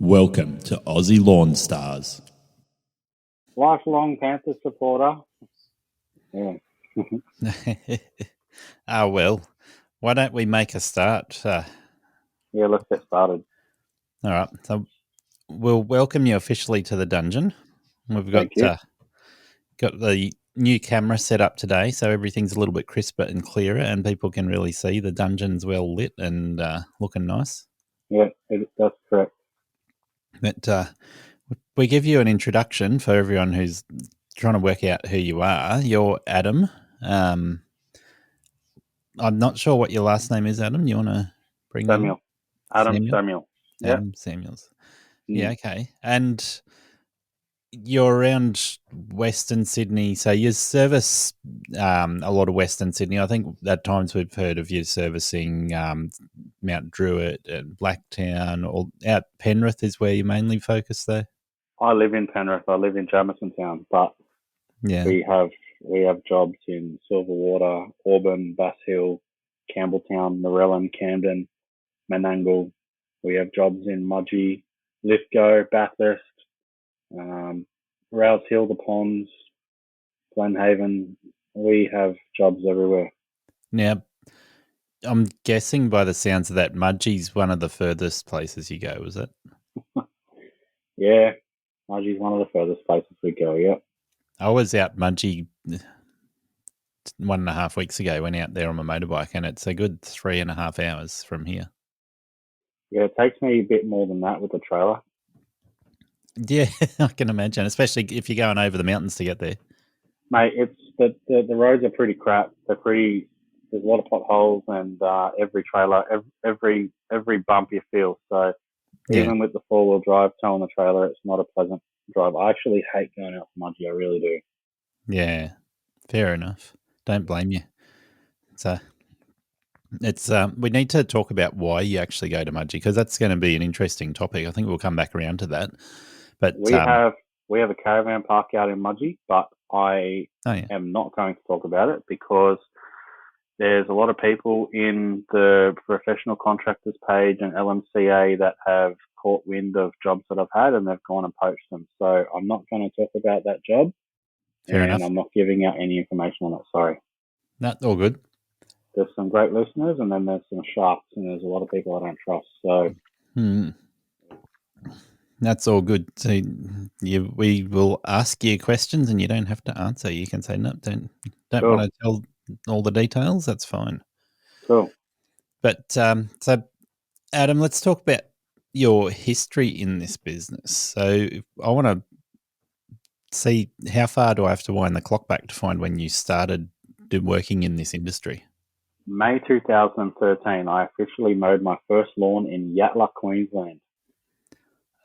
Welcome to Aussie LawnStars. Lifelong Panther supporter. Yeah. Well, why don't we make a start? Yeah, let's get started. All right, so we'll welcome you officially to the dungeon. We've got Thank you. got the new camera set up today, so everything's a little bit crisper and clearer, and people can really see the dungeon's well lit and looking nice. Yeah, that's correct. But we give you an introduction for everyone who's trying to work out who you are. You're Adam. I'm not sure what your last name is, Adam. You want to bring that Samuel. in? Adam Samuel. Yeah. Adam Samuels. Yeah, okay. And you're around Western Sydney, so you service a lot of Western Sydney. I think at times we've heard of you servicing Mount Druitt and Blacktown, or out Penrith is where you mainly focus there. I live in Penrith. I live in Jamison Town, but Yeah, we have jobs in Silverwater, Auburn, Bass Hill, Campbelltown, Narellan, Camden, Menangle. We have jobs in Mudgee, Lithgow, Bathurst, Rouse Hill, the Ponds, Glenhaven. We have jobs everywhere. Now, I'm guessing by the sounds of that, Mudgee's one of the furthest places you go, was it? Yeah, Mudgee's one of the furthest places we go, yeah. I was out Mudgee 1.5 weeks ago, went out there on my motorbike, and it's a good 3.5 hours from here. Yeah, it takes me a bit more than that with the trailer. Yeah, I can imagine, especially if you're going over the mountains to get there. Mate, it's the roads are pretty crap. There's a lot of potholes, and every trailer, every bump you feel. So even with the 4-wheel drive towing the trailer, it's not a pleasant drive. I actually hate going out to Mudgee. I really do. Yeah, fair enough. Don't blame you. So it's we need to talk about why you actually go to Mudgee, because that's going to be an interesting topic. I think we'll come back around to that. But we have a caravan park out in Mudgee, but I am not going to talk about it because there's a lot of people in the professional contractors page and LMCA that have caught wind of jobs that I've had, and they've gone and poached them. So I'm not going to talk about that job. Fair enough. I'm not giving out any information on it. Sorry. That's all good. There's some great listeners, and then there's some sharks, and there's a lot of people I don't trust. So that's all good. So we will ask you questions, and you don't have to answer. You can say no. Don't want to tell all the details. That's fine. Cool. But so, Adam, let's talk about your history in this business. So I want to see, how far do I have to wind the clock back to find when you started working in this industry? May 2013, I officially mowed my first lawn in Yatala, Queensland.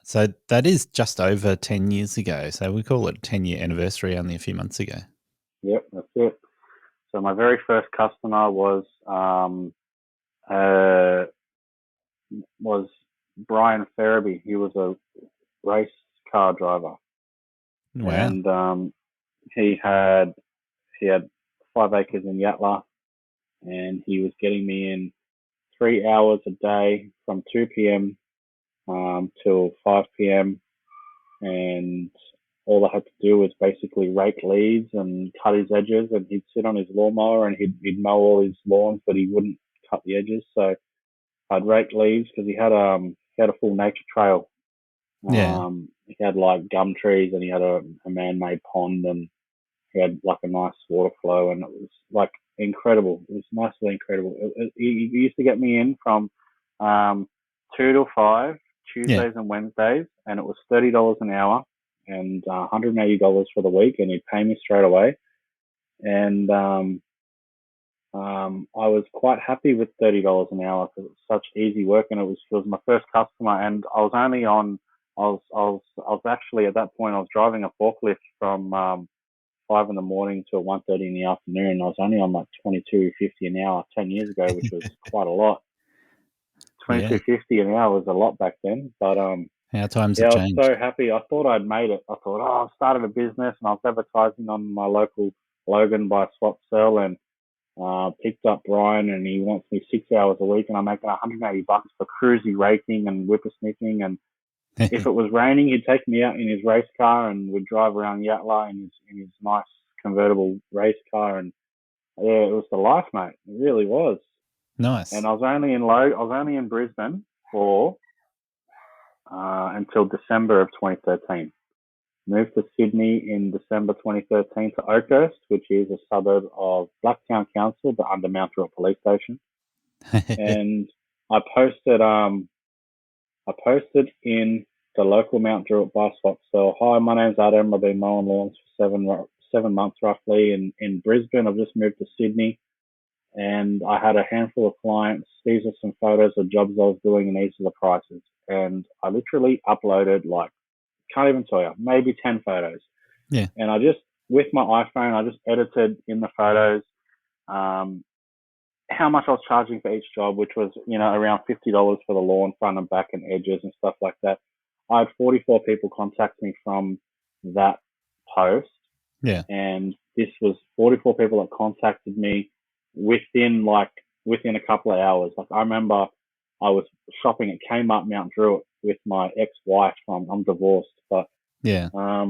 So that is just over 10 years ago. So we call it a 10-year anniversary only a few months ago. Yep, that's it. So my very first customer was Brian Ferriby. He was a race car driver. Wow. And he had 5 acres in Yatala, and he was getting me in 3 hours a day from 2 p.m. Till 5 p.m. And all I had to do was basically rake leaves and cut his edges, and he'd sit on his lawnmower and he'd mow all his lawns, but he wouldn't cut the edges. So I'd rake leaves because he had a full nature trail. He had like gum trees, and he had a man-made pond, and he had like a nice water flow, and it was like incredible. It was nicely incredible. He used to get me in from 2 till 5 Tuesdays and Wednesdays, and it was $30 an hour and $180 for the week, and he'd pay me straight away. And I was quite happy with $30 an hour because it was such easy work, and it was my first customer. And I was actually at that point I was driving a forklift from 5 in the morning till 1:30 in the afternoon. I was only on like $22.50 an hour 10 years ago, which was quite a lot. $22.50 an hour was a lot back then, but how times have changed. I was so happy. I thought I'd made it. I thought, I started a business, and I was advertising on my local Logan by Swap Sell, and picked up Brian, and he wants me 6 hours a week, and I'm making $180 for cruisy raking and whippersnipping, and If it was raining, he'd take me out in his race car and we'd drive around Yatala in his nice convertible race car. And yeah, it was the life, mate. It really was. Nice. And I was only in Brisbane for until December of 2013. Moved to Sydney in December 2013 to Oakhurst, which is a suburb of Blacktown Council, but under Mount Druitt Police Station. And I posted in the local Mount Druitt bus stop. So, hi, my name's Adam. I've been mowing lawns for 7 months roughly in Brisbane. I've just moved to Sydney, and I had a handful of clients. These are some photos of jobs I was doing, and these are the prices. And I literally uploaded, like, can't even tell you, maybe 10 photos. Yeah. And with my iPhone, I just edited in the photos how much I was charging for each job, which was, around $50 for the lawn, front and back and edges and stuff like that. I had 44 people contact me from that post. Yeah. And this was 44 people that contacted me within a couple of hours. Like, I remember I was shopping at Kmart Mount Druitt with my ex-wife. I'm divorced, but yeah, I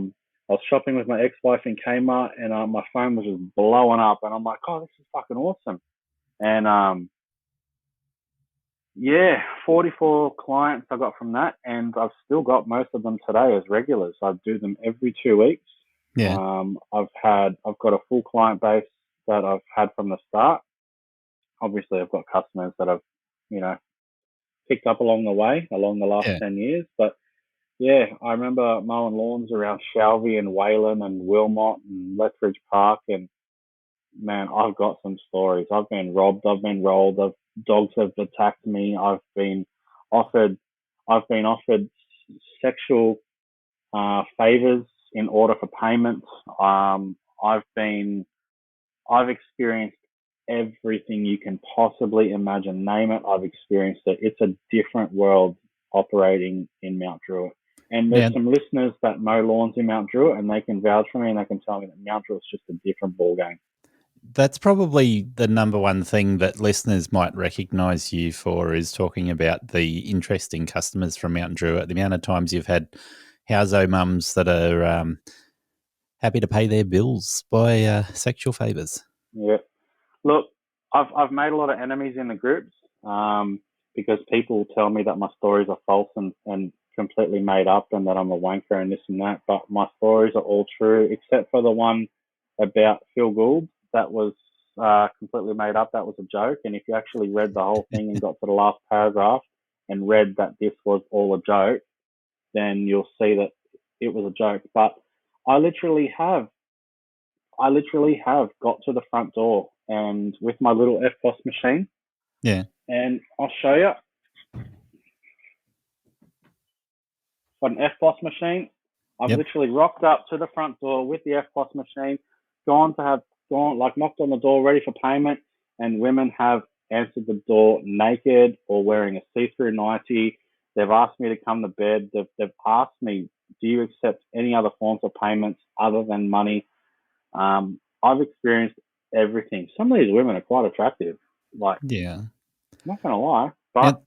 was shopping with my ex-wife in Kmart, and my phone was just blowing up, and I'm like, oh, this is fucking awesome. And 44 clients I got from that, and I've still got most of them today as regulars. I do them every 2 weeks. Yeah. I've got a full client base that I've had from the start. Obviously, I've got customers that I've, picked up along the last 10 years. But yeah, I remember mowing lawns around Shelby and Wayland and Wilmot and Lethbridge Park, and man, I've got some stories. I've been robbed, I've been rolled, dogs have attacked me, I've been offered sexual favors in order for payment. I've experienced everything you can possibly imagine. Name it, I've experienced it. It's a different world operating in Mount Druitt. And there's some listeners that mow lawns in Mount Druitt, and they can vouch for me, and they can tell me that Mount Druitt's just a different ballgame. That's probably the number one thing that listeners might recognise you for, is talking about the interesting customers from Mount Druitt. The amount of times you've had houso mums that are happy to pay their bills by sexual favours. Yeah. Look, I've made a lot of enemies in the groups because people tell me that my stories are false and completely made up, and that I'm a wanker and this and that. But my stories are all true, except for the one about Phil Gould. That was completely made up. That was a joke. And if you actually read the whole thing and got to the last paragraph and read that this was all a joke, then you'll see that it was a joke. But I literally have got to the front door, and with my little FPOS machine. Yeah. And I'll show you. Got an FPOS machine. I've literally rocked up to the front door with the FPOS machine, knocked on the door ready for payment, and women have answered the door naked or wearing a see-through nightie. They've asked me to come to bed. They've asked me, do you accept any other forms of payments other than money? I've experienced everything. Some of these women are quite attractive. I'm not going to lie. But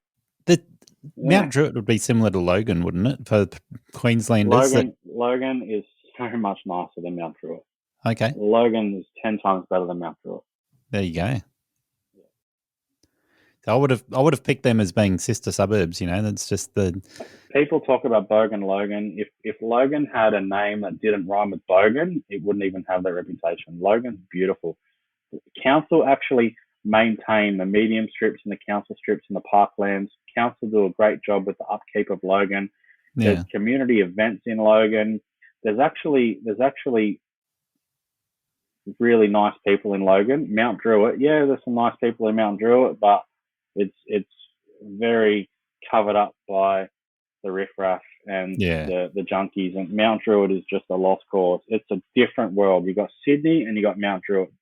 Mount Druitt would be similar to Logan, wouldn't it, for Queenslanders? Logan is so much nicer than Mount Druitt. Okay. Logan is 10 times better than Mount Druitt. There you go. I would have picked them as being sister suburbs. That's just the people talk about Bogan Logan. If Logan had a name that didn't rhyme with Bogan, it wouldn't even have that reputation. Logan's beautiful. The council actually maintain the medium strips and the council strips and the parklands. Council do a great job with the upkeep of Logan. Yeah. There's community events in Logan. There's actually really nice people in Logan. Mount Druitt, there's some nice people in Mount Druitt, but it's very covered up by the riffraff and the junkies. And Mount Druitt is just a lost cause. It's a different world. You got Sydney and you got Mount Druitt.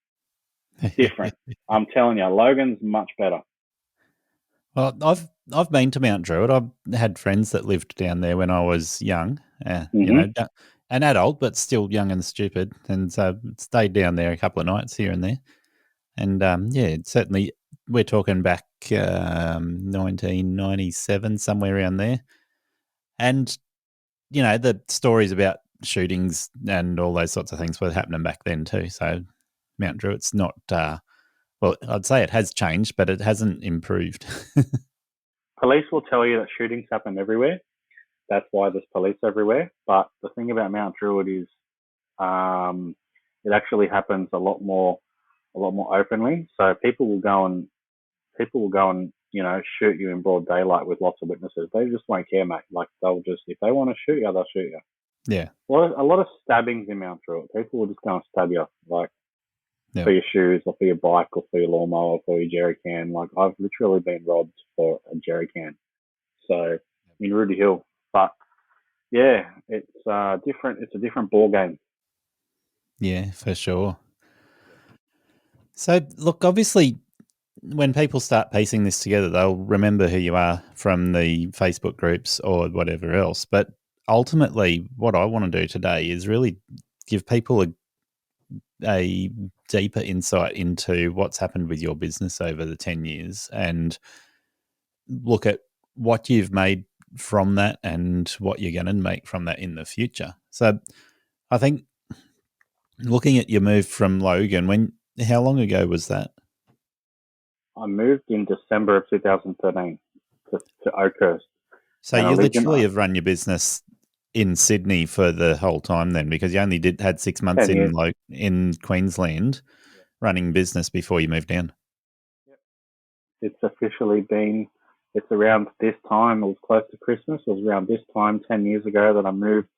Different. I'm telling you, Logan's much better. Well, I've been to Mount Druitt. I've had friends that lived down there when I was young. An adult, but still young and stupid, and so stayed down there a couple of nights here and there. And certainly we're talking back 1997, somewhere around there. And the stories about shootings and all those sorts of things were happening back then too. So Mount Druitt's not, well, I'd say it has changed, but it hasn't improved. Police will tell you that shootings happen everywhere. That's why there's police everywhere. But the thing about Mount Druitt is, it actually happens a lot more openly. So people will go and shoot you in broad daylight with lots of witnesses. They just won't care, mate. Like they'll just, if they want to shoot you, they'll shoot you. Yeah. Well, a lot of stabbings in Mount Druitt. People will just go and stab you, like for your shoes or for your bike or for your lawnmower or for your jerry can. Like I've literally been robbed for a jerry can. So in Ruby Hill, but yeah, it's different. It's a different ball game. Yeah, for sure. So look, obviously, when people start piecing this together, they'll remember who you are from the Facebook groups or whatever else. But ultimately, what I want to do today is really give people a deeper insight into what's happened with your business over the 10 years and look at what you've made from that and what you're going to make from that in the future. So I think looking at your move from Logan, how long ago was that? I moved in December of 2013 to Oakhurst. So you literally have run your business in Sydney for the whole time then, because you only had 6 months in Queensland running business before you moved down. Yep. It's officially been, it's around this time, it was close to Christmas, it was around this time 10 years ago that I moved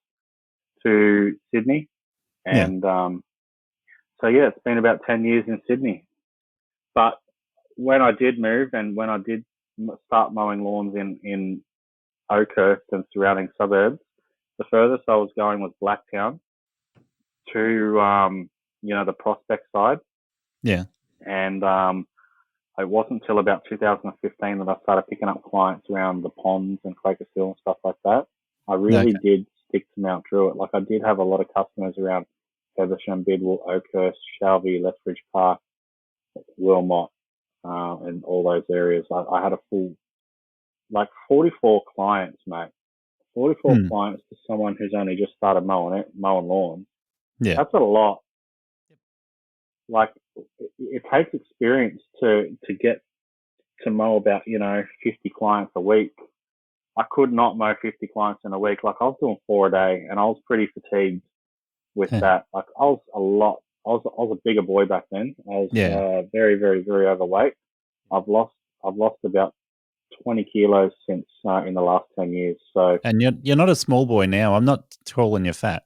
to Sydney. And so, yeah, it's been about 10 years in Sydney. But when I did move and when I did start mowing lawns in Oakhurst and surrounding suburbs, the furthest I was going was Blacktown to, the Prospect side. Yeah. And it wasn't until about 2015 that I started picking up clients around the ponds and Quakers Hill and stuff like that. I really did stick to Mount Druitt. Like I did have a lot of customers around Feversham, Bidwell, Oakhurst, Shelby, Lethbridge Park, Wilmot, and all those areas. I had a full, 44 clients, mate. 44 clients to someone who's only just started mowing lawns. Yeah. That's a lot. Like, it takes experience to get to mow about, 50 clients a week. I could not mow 50 clients in a week. Like, I was doing 4 a day, and I was pretty fatigued with that. Like, I was a bigger boy back then. I was very, very, very overweight. I've lost about 20 kilos since in the last 10 years. So, and you're not a small boy now. I'm not calling you fat,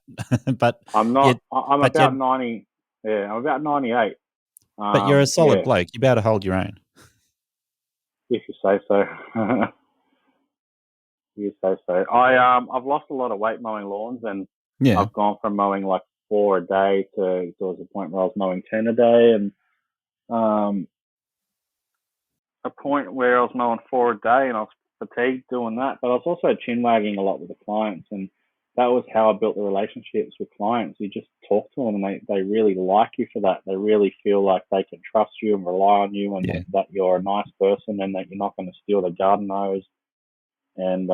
but I'm not. I'm about 90. Yeah, I'm about 98. But you're a solid bloke. You're about to hold your own. If you say so. You say so. I've lost a lot of weight mowing lawns, and I've gone from mowing like 4 a day to there was a point where I was mowing 10 a day, and a point where I was mowing 4 a day, and I was fatigued doing that. But I was also chin wagging a lot with the clients, and that was how I built the relationships with clients. You just talk to them, and they really like you for that. They really feel like they can trust you and rely on you, and that you're a nice person, and that you're not going to steal their garden hose. And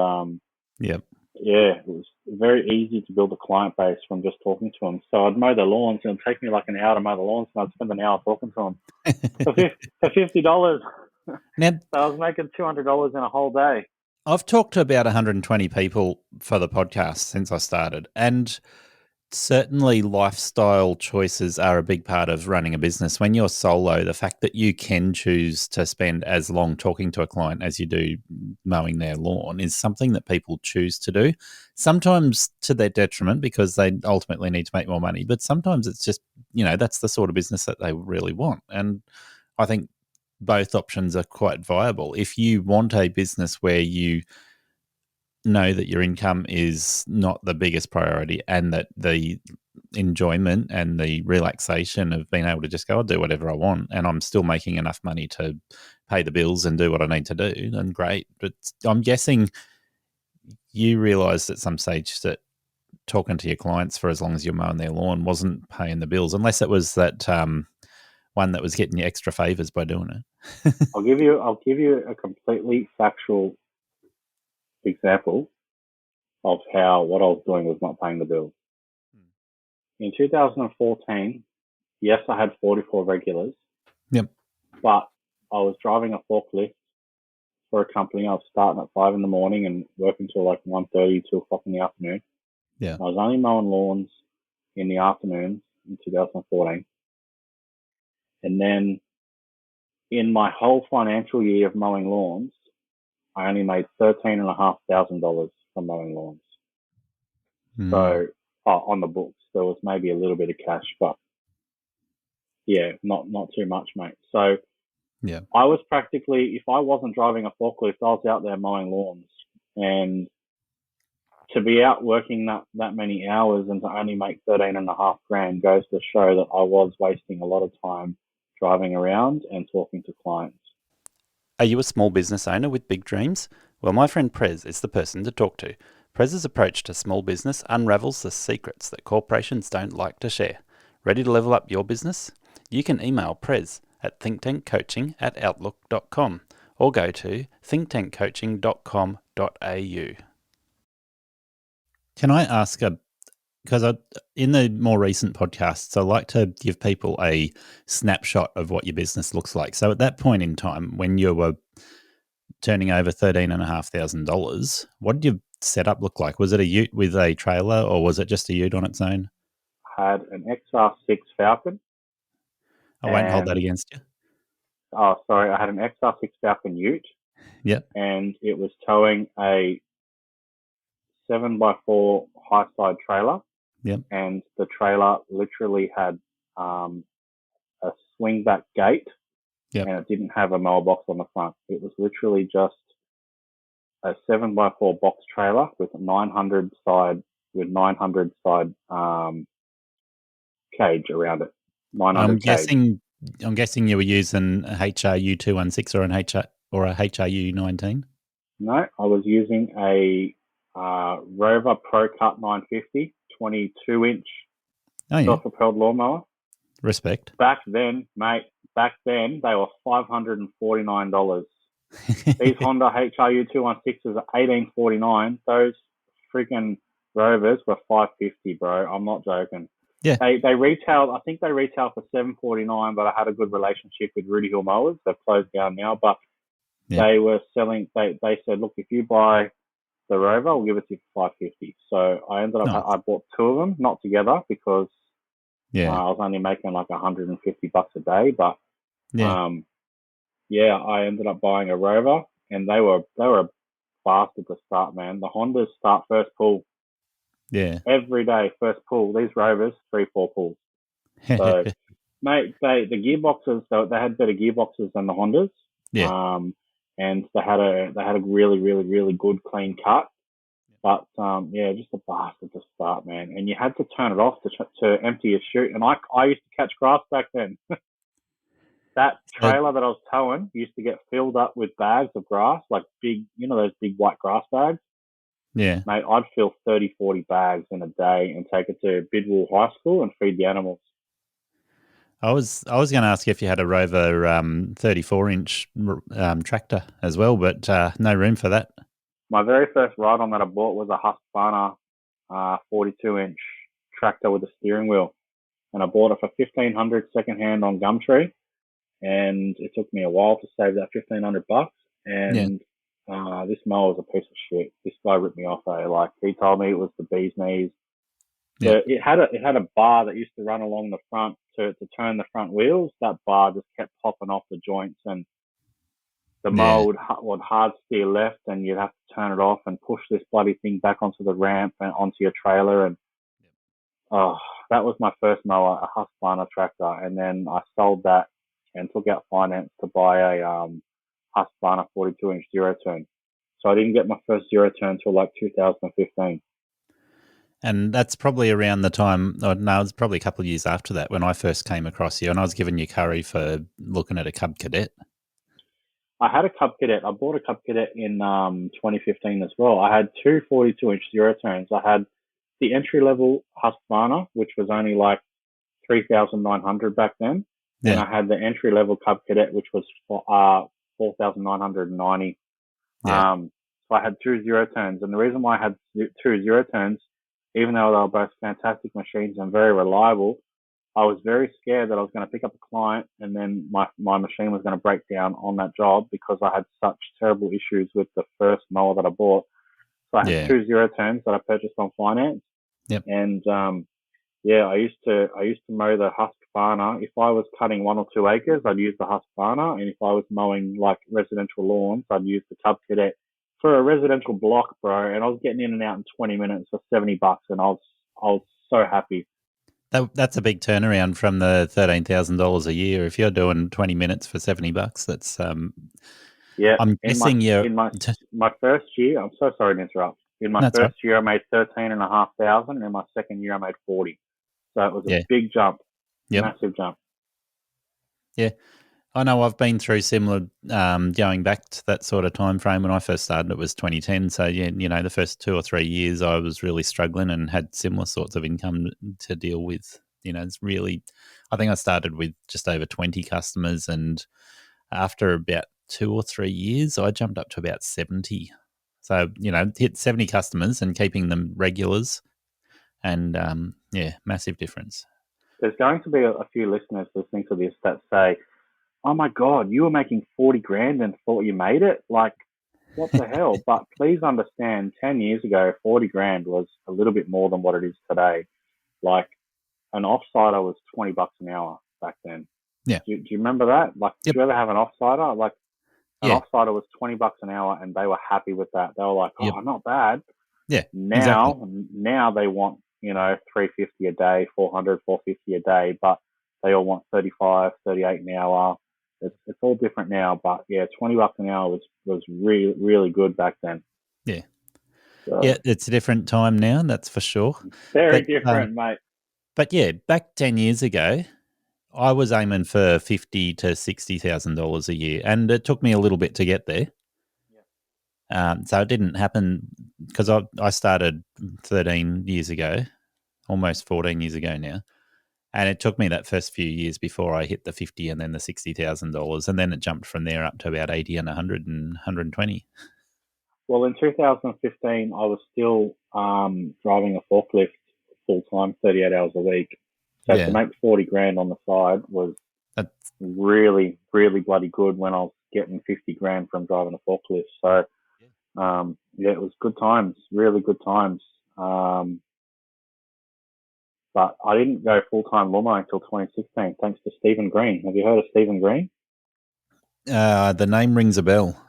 it was very easy to build a client base from just talking to them. So I'd mow their lawns, and it'd take me like an hour to mow the lawns, and I'd spend an hour talking to them for $50. Now, so I was making $200 in a whole day. I've talked to about 120 people for the podcast since I started, and certainly lifestyle choices are a big part of running a business. When you're solo, the fact that you can choose to spend as long talking to a client as you do mowing their lawn is something that people choose to do, sometimes to their detriment because they ultimately need to make more money, but sometimes it's just, that's the sort of business that they really want. And I think both options are quite viable. If you want a business where you know that your income is not the biggest priority and that the enjoyment and the relaxation of being able to just go, I'll do whatever I want and I'm still making enough money to pay the bills and do what I need to do, then great. But I'm guessing you realised at some stage that talking to your clients for as long as you're mowing their lawn wasn't paying the bills, unless it was that one that was getting you extra favours by doing it. I'll give you a completely factual example. of how what I was doing was not paying the bills. In 2014, yes, I had 44 regulars. Yep. But I was driving a forklift for a company. I was starting at 5 in the morning and working till like 1:30, 2 o'clock in the afternoon. Yeah. I was only mowing lawns in the afternoons in 2014. And then in my whole financial year of mowing lawns, I only made $13,500 from mowing lawns. So on the books, there was maybe a little bit of cash, but yeah, not too much, mate. So yeah, I was practically, if I wasn't driving a forklift, I was out there mowing lawns. And to be out working that many hours and to only make 13.5 grand goes to show that I was wasting a lot of time driving around and talking to clients. Are you a small business owner with big dreams? Well, my friend Prez is the person to talk to. Prez's approach to small business unravels the secrets that corporations don't like to share. Ready to level up your business? You can email Prez at thinktankcoaching@outlook.com or go to thinktankcoaching.com.au. Can I ask because in the more recent podcasts, I like to give people a snapshot of what your business looks like. So at that point in time, when you were turning over $13,500, what did your setup look like? Was it a ute with a trailer, or was it just a ute on its own? I had an XR6 Falcon. I won't hold that against you. Oh, sorry. I had an XR6 Falcon ute. Yep. And it was towing a 7x4 high side trailer. Yep. And the trailer literally had a swing back gate. Yep. And it didn't have a mower box on the front. It was literally just a 7x4 box trailer with 900 side cage around it. 900 cage. I'm guessing you were using a HRU 216 or a HRU 19. No, I was using a Rover Pro Cut 950, 22-inch self-propelled lawnmower. Respect. Back then, mate, they were $549. These Honda HRU 216s are $1,849. Those freaking Rovers were $550, bro. I'm not joking. Yeah. They retailed, I think they retailed for $749, but I had a good relationship with Rudy Hill Mowers. They've closed down now, but they were selling, they said, look, if you buy the Rover, we'll give it to you for $550. So I ended up, I bought two of them, not together, because I was only making like $150 a day, but I ended up buying a Rover, and they were a bastard to start, man. The Hondas start first pull. Yeah. Every day, first pull. These Rovers, 3-4 pulls. So, mate, the gearboxes, they had better gearboxes than the Hondas. Yeah. And they had a really, really, really good clean cut. But just a bastard to start, man. And you had to turn it off to empty your chute. And I used to catch grass back then. That trailer that I was towing used to get filled up with bags of grass, like big, those big white grass bags. Yeah. Mate, I'd fill 30, 40 bags in a day and take it to Bidwell High School and feed the animals. I was going to ask if you had a Rover 34-inch tractor as well, but no room for that. My very first ride-on that I bought was a Husqvarna 42-inch tractor with a steering wheel. And I bought it for $1,500 secondhand on Gumtree. And it took me a while to save that $1,500. And this mower was a piece of shit. This guy ripped me off. He told me it was the bee's knees. Yeah. So it had a bar that used to run along the front to turn the front wheels. That bar just kept popping off the joints, and the mower would hard steer left, and you'd have to turn it off and push this bloody thing back onto the ramp and onto your trailer. And that was my first mower, a Husqvarna tractor. And then I sold that and took out finance to buy a Husqvarna 42-inch zero turn. So I didn't get my first zero turn until like 2015. And that's probably around the time, it's probably a couple of years after that when I first came across you, and I was giving you curry for looking at a Cub Cadet. I had a Cub Cadet. I bought a Cub Cadet in 2015 as well. I had two 42-inch zero turns. I had the entry-level Husqvarna, which was only like $3,900 back then. Yeah. And I had the entry-level Cub Cadet, which was $4,990. Yeah. So I had 2 0 turns. And the reason why I had 2 0 turns, even though they were both fantastic machines and very reliable, I was very scared that I was going to pick up a client and then my machine was going to break down on that job because I had such terrible issues with the first mower that I bought. So I had 2 0 turns that I purchased on finance. Yep. And I used to mow the Husqvarna. If I was cutting 1 or 2 acres, I'd use the Husqvarna, and if I was mowing like residential lawns, I'd use the Cub Cadet for a residential block, bro. And I was getting in and out in 20 minutes for $70, and I was so happy. That's a big turnaround from the $13,000 a year. If you're doing 20 minutes for $70, that's I'm guessing in my first year. I'm so sorry to interrupt. In my first year, I made 13,500, and in my second year, I made 40. So it was a big jump, massive jump. Yeah, I know. I've been through similar. Going back to that sort of time frame when I first started, it was 2010. So the first 2 or 3 years, I was really struggling and had similar sorts of income to deal with. It's really. I think I started with just over 20 customers, and after about 2 or 3 years, I jumped up to about 70. So, hit 70 customers and keeping them regulars and, massive difference. There's going to be a few listeners listening to this that say, oh my God, you were making 40 grand and thought you made it? Like, what the hell? But please understand, 10 years ago, 40 grand was a little bit more than what it is today. Like, an offsider was $20 an hour back then. Yeah. Do you remember that? Like, did you ever have an offsider? Like, an offsider was $20 an hour, and they were happy with that. They were like, "Oh, not bad." Yeah. Now they want $350 a day, $400, $450 a day, but they all want 35, 38 an hour. It's all different now, but yeah, $20 an hour was really really good back then. Yeah. So, yeah, it's a different time now, that's for sure. Very different, mate. But yeah, back 10 years ago, I was aiming for $50,000 to $60,000 a year, and it took me a little bit to get there. Yeah. So it didn't happen because I started 13 years ago, almost 14 years ago now, and it took me that first few years before I hit the $50,000 and then the $60,000, and then it jumped from there up to about 80 and 100 and 120. Well, in 2015, I was still driving a forklift full time, 38 hours a week. So to make 40 grand on the side was really, really bloody good when I was getting 50 grand from driving a forklift. So, it was good times, really good times. But I didn't go full-time lawnmower until 2016, thanks to Stephen Green. Have you heard of Stephen Green? The name rings a bell.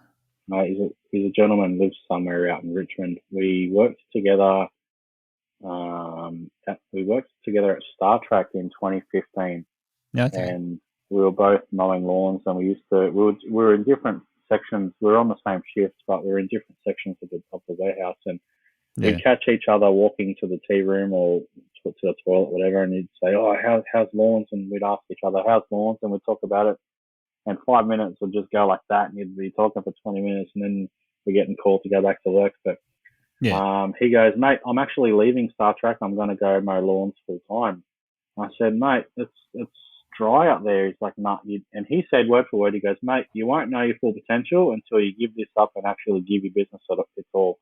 He's a gentleman, lives somewhere out in Richmond. We worked together. We worked together at Star Trek in 2015, and we were both mowing lawns. And we were in different sections. We were on the same shifts, but we were in different sections of the warehouse. And we'd catch each other walking to the tea room or to the toilet, whatever. And he'd say, "Oh, how's lawns?" And we'd ask each other, "How's lawns?" And we'd talk about it. And 5 minutes would just go like that, and you'd be talking for 20 minutes, and then we're getting called to go back to work. But he goes, "Mate, I'm actually leaving Star Trek. I'm going to go mow lawns full time." I said, "Mate, it's dry up there." He's like, "Nah." And he said word for word, he goes, "Mate, you won't know your full potential until you give this up and actually give your business its all."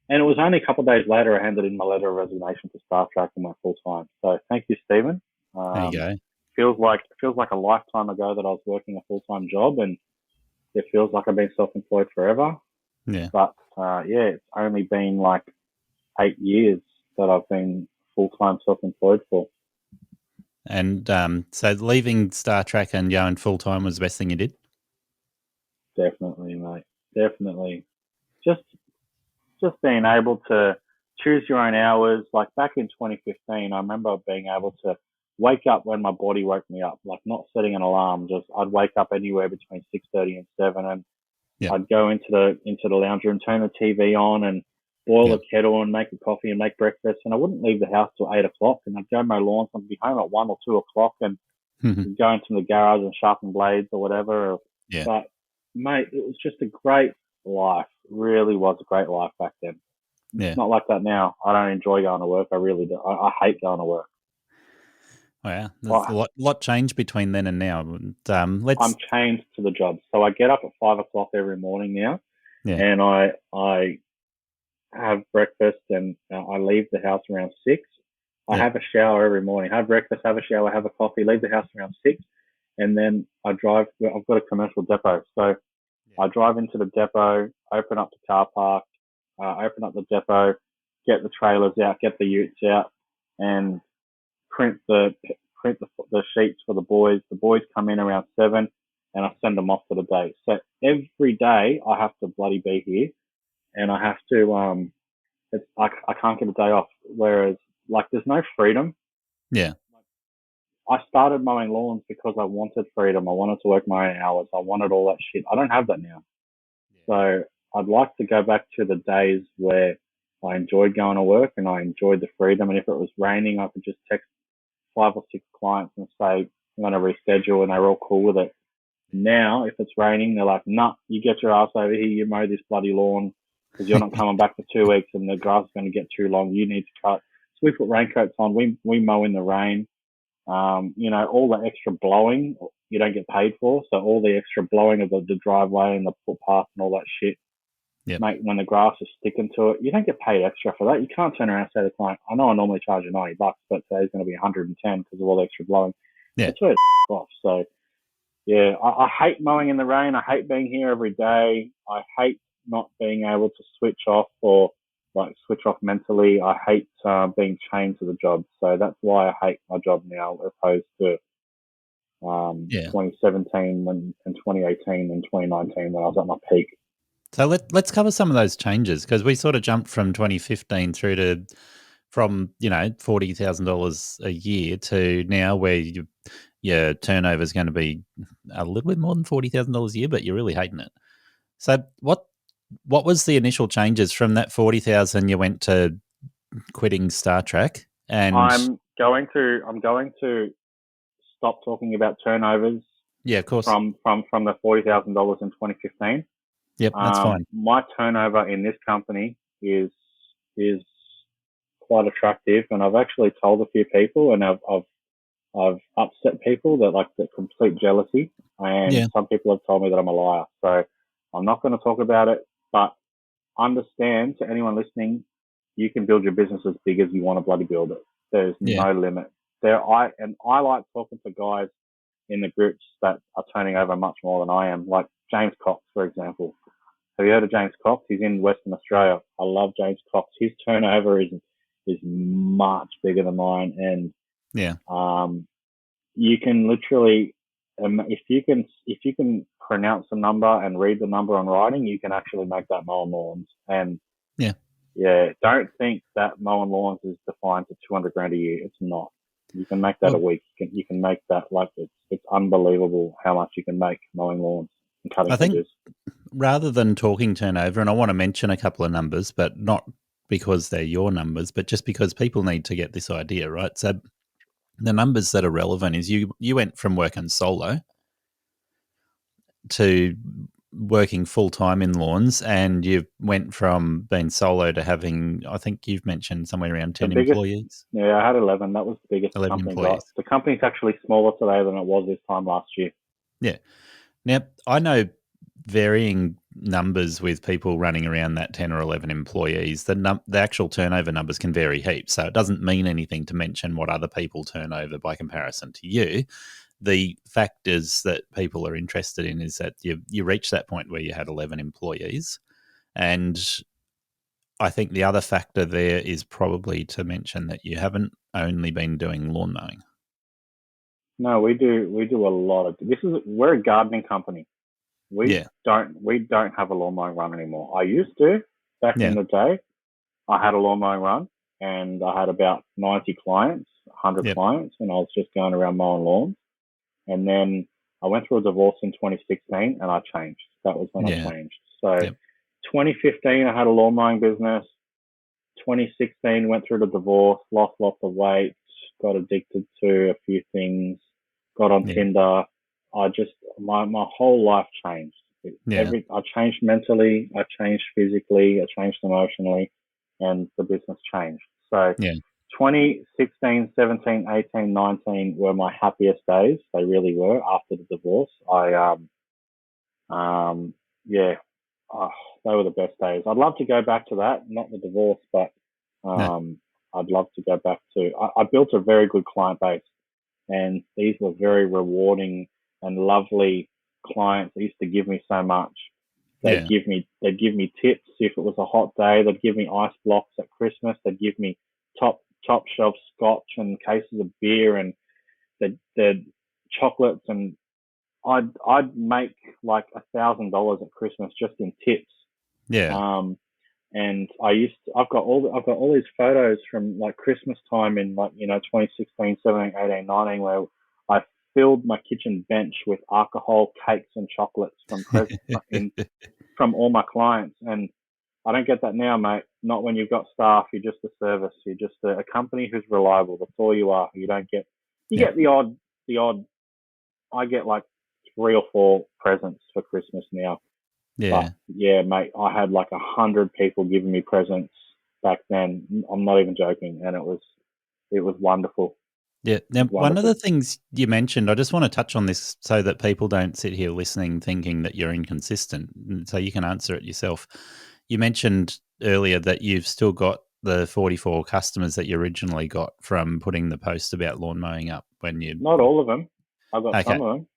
And it was only a couple of days later I handed in my letter of resignation to Star Trek and went full time. So thank you, Stephen. There you go. Feels like a lifetime ago that I was working a full-time job, and it feels like I've been self-employed forever. Yeah. But it's only been like 8 years that I've been full-time self-employed for. And so leaving Star Trek and going full-time was the best thing you did? Definitely, mate. Definitely. Just being able to choose your own hours. Like back in 2015, I remember being able to wake up when my body woke me up, like not setting an alarm. Just I'd wake up anywhere between 6:30 and 7, and I'd go into the lounge room, turn the TV on, and boil a kettle and make a coffee and make breakfast. And I wouldn't leave the house till 8 o'clock, and I'd go mow lawns. I'd be home at 1 or 2 o'clock, and go into the garage and sharpen blades or whatever. Yeah. But mate, it was just a great life. Really was a great life back then. Yeah. It's not like that now. I don't enjoy going to work. I really do. I hate going to work. Wow, there's a lot changed between then and now. I'm chained to the job. So I get up at 5 o'clock every morning now, Yeah. And I have breakfast and I leave the house around 6. I have a shower every morning. Have breakfast, have a shower, have a coffee, leave the house around 6, and then I drive. I've got a commercial depot, so I drive into the depot, open up the car park, open up the depot, get the trailers out, get the utes out, and print the sheets for the boys. The boys come in around 7, and I send them off for the day. So every day I have to bloody be here, and I have to I can't get a day off. Whereas like there's no freedom. Yeah. I started mowing lawns because I wanted freedom. I wanted to work my own hours. I wanted all that shit. I don't have that now. So I'd like to go back to the days where I enjoyed going to work and I enjoyed the freedom. And if it was raining, I could just text 5 or 6 clients and say, I'm going to reschedule, and they're all cool with it. Now, if it's raining, they're like, nah, you get your ass over here, you mow this bloody lawn because you're not coming back for 2 weeks and the grass is going to get too long. You need to cut. So we put raincoats on. We mow in the rain. All the extra blowing you don't get paid for. So all the extra blowing of the driveway and the footpath and all that shit, mate, when the grass is sticking to it, you don't get paid extra for that. You can't turn around and say to the client, I know I normally charge you $90, but today's going to be 110 because of all the extra blowing. Yeah. That's where it's off. So, yeah, I hate mowing in the rain. I hate being here every day. I hate not being able to switch off or like switch off mentally. I hate being chained to the job. So that's why I hate my job now as opposed to 2017 and 2018 and 2019 when I was at my peak. So let's cover some of those changes, because we sort of jumped from 2015 through to from $40,000 a year to now where your turnover is going to be a little bit more than $40,000 a year, but you're really hating it. So what was the initial changes from that 40,000 you went to quitting Star Trek? And I'm going to stop talking about turnovers. Yeah, of course. From the $40,000 in 2015. Yep, that's fine. My turnover in this company is quite attractive, and I've actually told a few people, and I've upset people that like the complete jealousy, and some people have told me that I'm a liar. So I'm not going to talk about it, but understand, to anyone listening, you can build your business as big as you want to bloody build it. There's no limit. I like talking to guys in the groups that are turning over much more than I am, like James Cox, for example. Have you heard of James Cox? He's in Western Australia. I love James Cox. His turnover is much bigger than mine, and you can literally, if you can pronounce a number and read the number on writing, you can actually make that mowing lawns. And don't think that mowing lawns is defined to $200,000 a year. It's not. You can make that a week. You can make that like it's unbelievable how much you can make mowing lawns and cutting hedges. Rather than talking turnover, and I want to mention a couple of numbers, but not because they're your numbers, but just because people need to get this idea, right? So the numbers that are relevant is you went from working solo to working full-time in lawns, and you went from being solo to having, I think you've mentioned somewhere around 10 employees. Yeah, I had 11. That was the biggest 11 company employees. The company's actually smaller today than it was this time last year. Yeah. Now, I know varying numbers with people running around that 10 or 11 employees. The actual turnover numbers can vary heaps, so it doesn't mean anything to mention what other people turn over by comparison to you. The factors that people are interested in is that you reach that point where you had 11 employees. And I think the other factor there is probably to mention that you haven't only been doing lawn mowing. No, we do a lot of we're a gardening company. We don't have a lawn mowing run anymore. I used to back in the day. I had a lawn mowing run and I had about 90 clients, 100 clients, and I was just going around mowing lawns. And then I went through a divorce in 2016 and I changed. That was when I changed. So 2015, I had a lawn mowing business. 2016, went through the divorce, lost lots of weight, got addicted to a few things, got on Tinder. My whole life changed. I changed mentally, I changed physically, I changed emotionally, and the business changed. So 2016, 17, 18, 19 were my happiest days. They really were after the divorce. oh, they were the best days. I'd love to go back to that, not the divorce, but No. I'd love to go back to. I built a very good client base, and these were very rewarding and lovely clients. They used to give me so much. Yeah. They'd give me tips if it was a hot day. They'd give me ice blocks at Christmas. They'd give me top shelf scotch and cases of beer, and they'd chocolates, and I'd make like $1,000 at Christmas just in tips. Yeah. And I've got all these photos from like Christmas time in, like, 2016, 17, 18, 19, where I filled my kitchen bench with alcohol, cakes, and chocolates from all my clients. And I don't get that now, mate. Not when you've got staff. You're just a service. You're just a company who's reliable. That's all you are. You don't get. You Yeah. get the odd. I get like 3 or 4 presents for Christmas now. Yeah. But yeah, mate, I had like 100 people giving me presents back then. I'm not even joking, and it was wonderful. Yeah. Now, one of Wonderful. the things you mentioned, I just want to touch on this so that people don't sit here listening thinking that you're inconsistent, so you can answer it yourself. You mentioned earlier that you've still got the 44 customers that you originally got from putting the post about lawn mowing up when you. Not all of them. I've got Okay. some of them.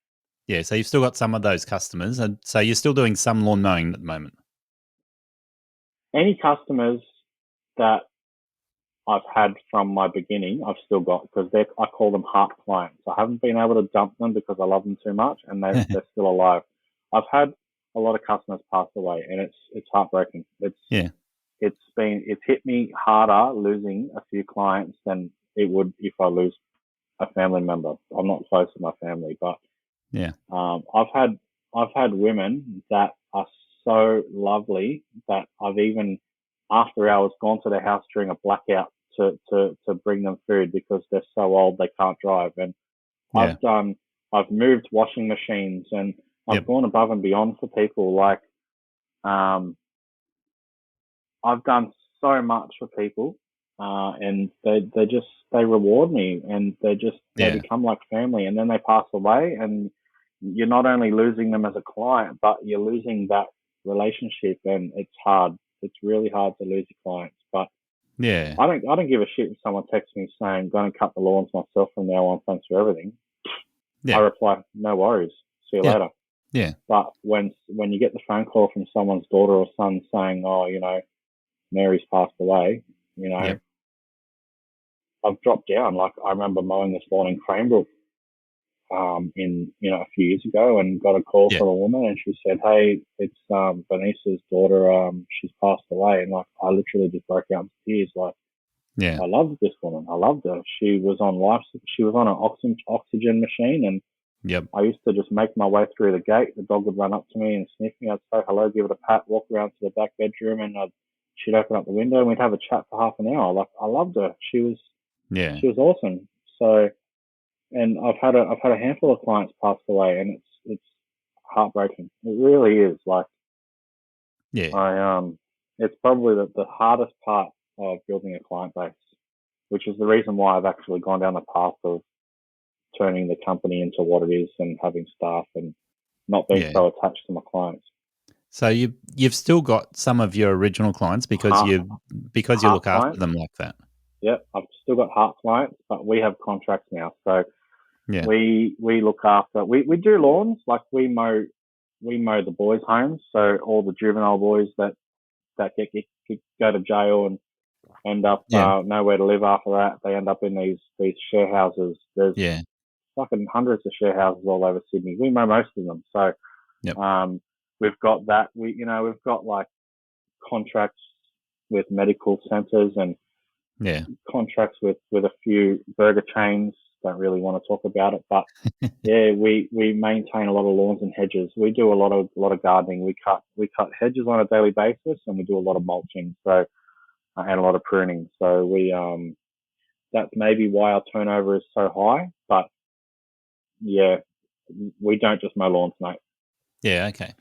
Yeah, so you've still got some of those customers, and so you're still doing some lawn mowing at the moment. Any customers that I've had from my beginning, I've still got, because I call them heart clients. I haven't been able to dump them because I love them too much, and they're still alive. I've had a lot of customers pass away, and it's heartbreaking. It's hit me harder losing a few clients than it would if I lose a family member. I'm not close to my family, but Yeah. I've had women that are so lovely that I've even, after hours, gone to their house during a blackout to bring them food because they're so old they can't drive. And Yeah. I've moved washing machines, and I've gone above and beyond for people. Like, I've done so much for people, and they reward me, and they become like family, and then they pass away, and you're not only losing them as a client, but you're losing that relationship, and it's hard. It's really hard to lose your clients. But Yeah. I don't give a shit if someone texts me saying, "Going to cut the lawns myself from now on. Thanks for everything." Yeah. I reply, "No worries. See you later." Yeah. But when you get the phone call from someone's daughter or son saying, "Oh, Mary's passed away," I've dropped down. Like, I remember mowing this lawn in Cranebrook a few years ago, and got a call from a woman, and she said, "Hey, it's Bernice's daughter. She's passed away," and like, I literally just broke out into tears. Like, Yeah. I loved this woman. I loved her. She was on an oxygen machine, and I used to just make my way through the gate. The dog would run up to me and sniff me. I'd say hello, give it a pat, walk around to the back bedroom, and she'd open up the window, and we'd have a chat for half an hour. Like, I loved her. She was awesome. So, and I've had a handful of clients pass away, and it's heartbreaking. It really is. Like, it's probably the hardest part of building a client base, which is the reason why I've actually gone down the path of turning the company into what it is and having staff and not being so attached to my clients. So you've still got some of your original clients because you look after them like that. Yeah, I've still got heart clients, but we have contracts now. So we look after, we do lawns, like we mow the boys' homes. So all the juvenile boys that go to jail and end up nowhere to live after that, they end up in these share houses. There's fucking hundreds of share houses all over Sydney. We mow most of them. So we've got that. We've got like contracts with medical centres and contracts with a few burger chains. Don't really want to talk about it, but we maintain a lot of lawns and hedges. We do a lot of gardening. We cut hedges on a daily basis, and we do a lot of mulching. So and a lot of pruning. So that's maybe why our turnover is so high. But we don't just mow lawns, mate. Yeah. Okay.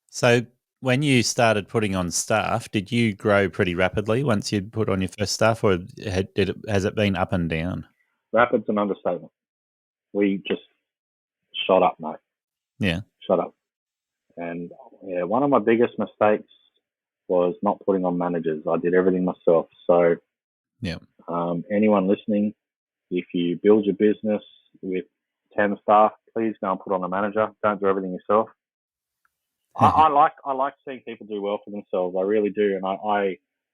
So when you started putting on staff, did you grow pretty rapidly once you put on your first staff, or has it been up and down? Rapid's an understatement. We just shot up, mate. Yeah. Shut up. And, Yeah, one of my biggest mistakes was not putting on managers. I did everything myself. So Yeah. anyone listening, if you build your business with 10 staff, please go and put on a manager. Don't do everything yourself. I like seeing people do well for themselves. I really do. And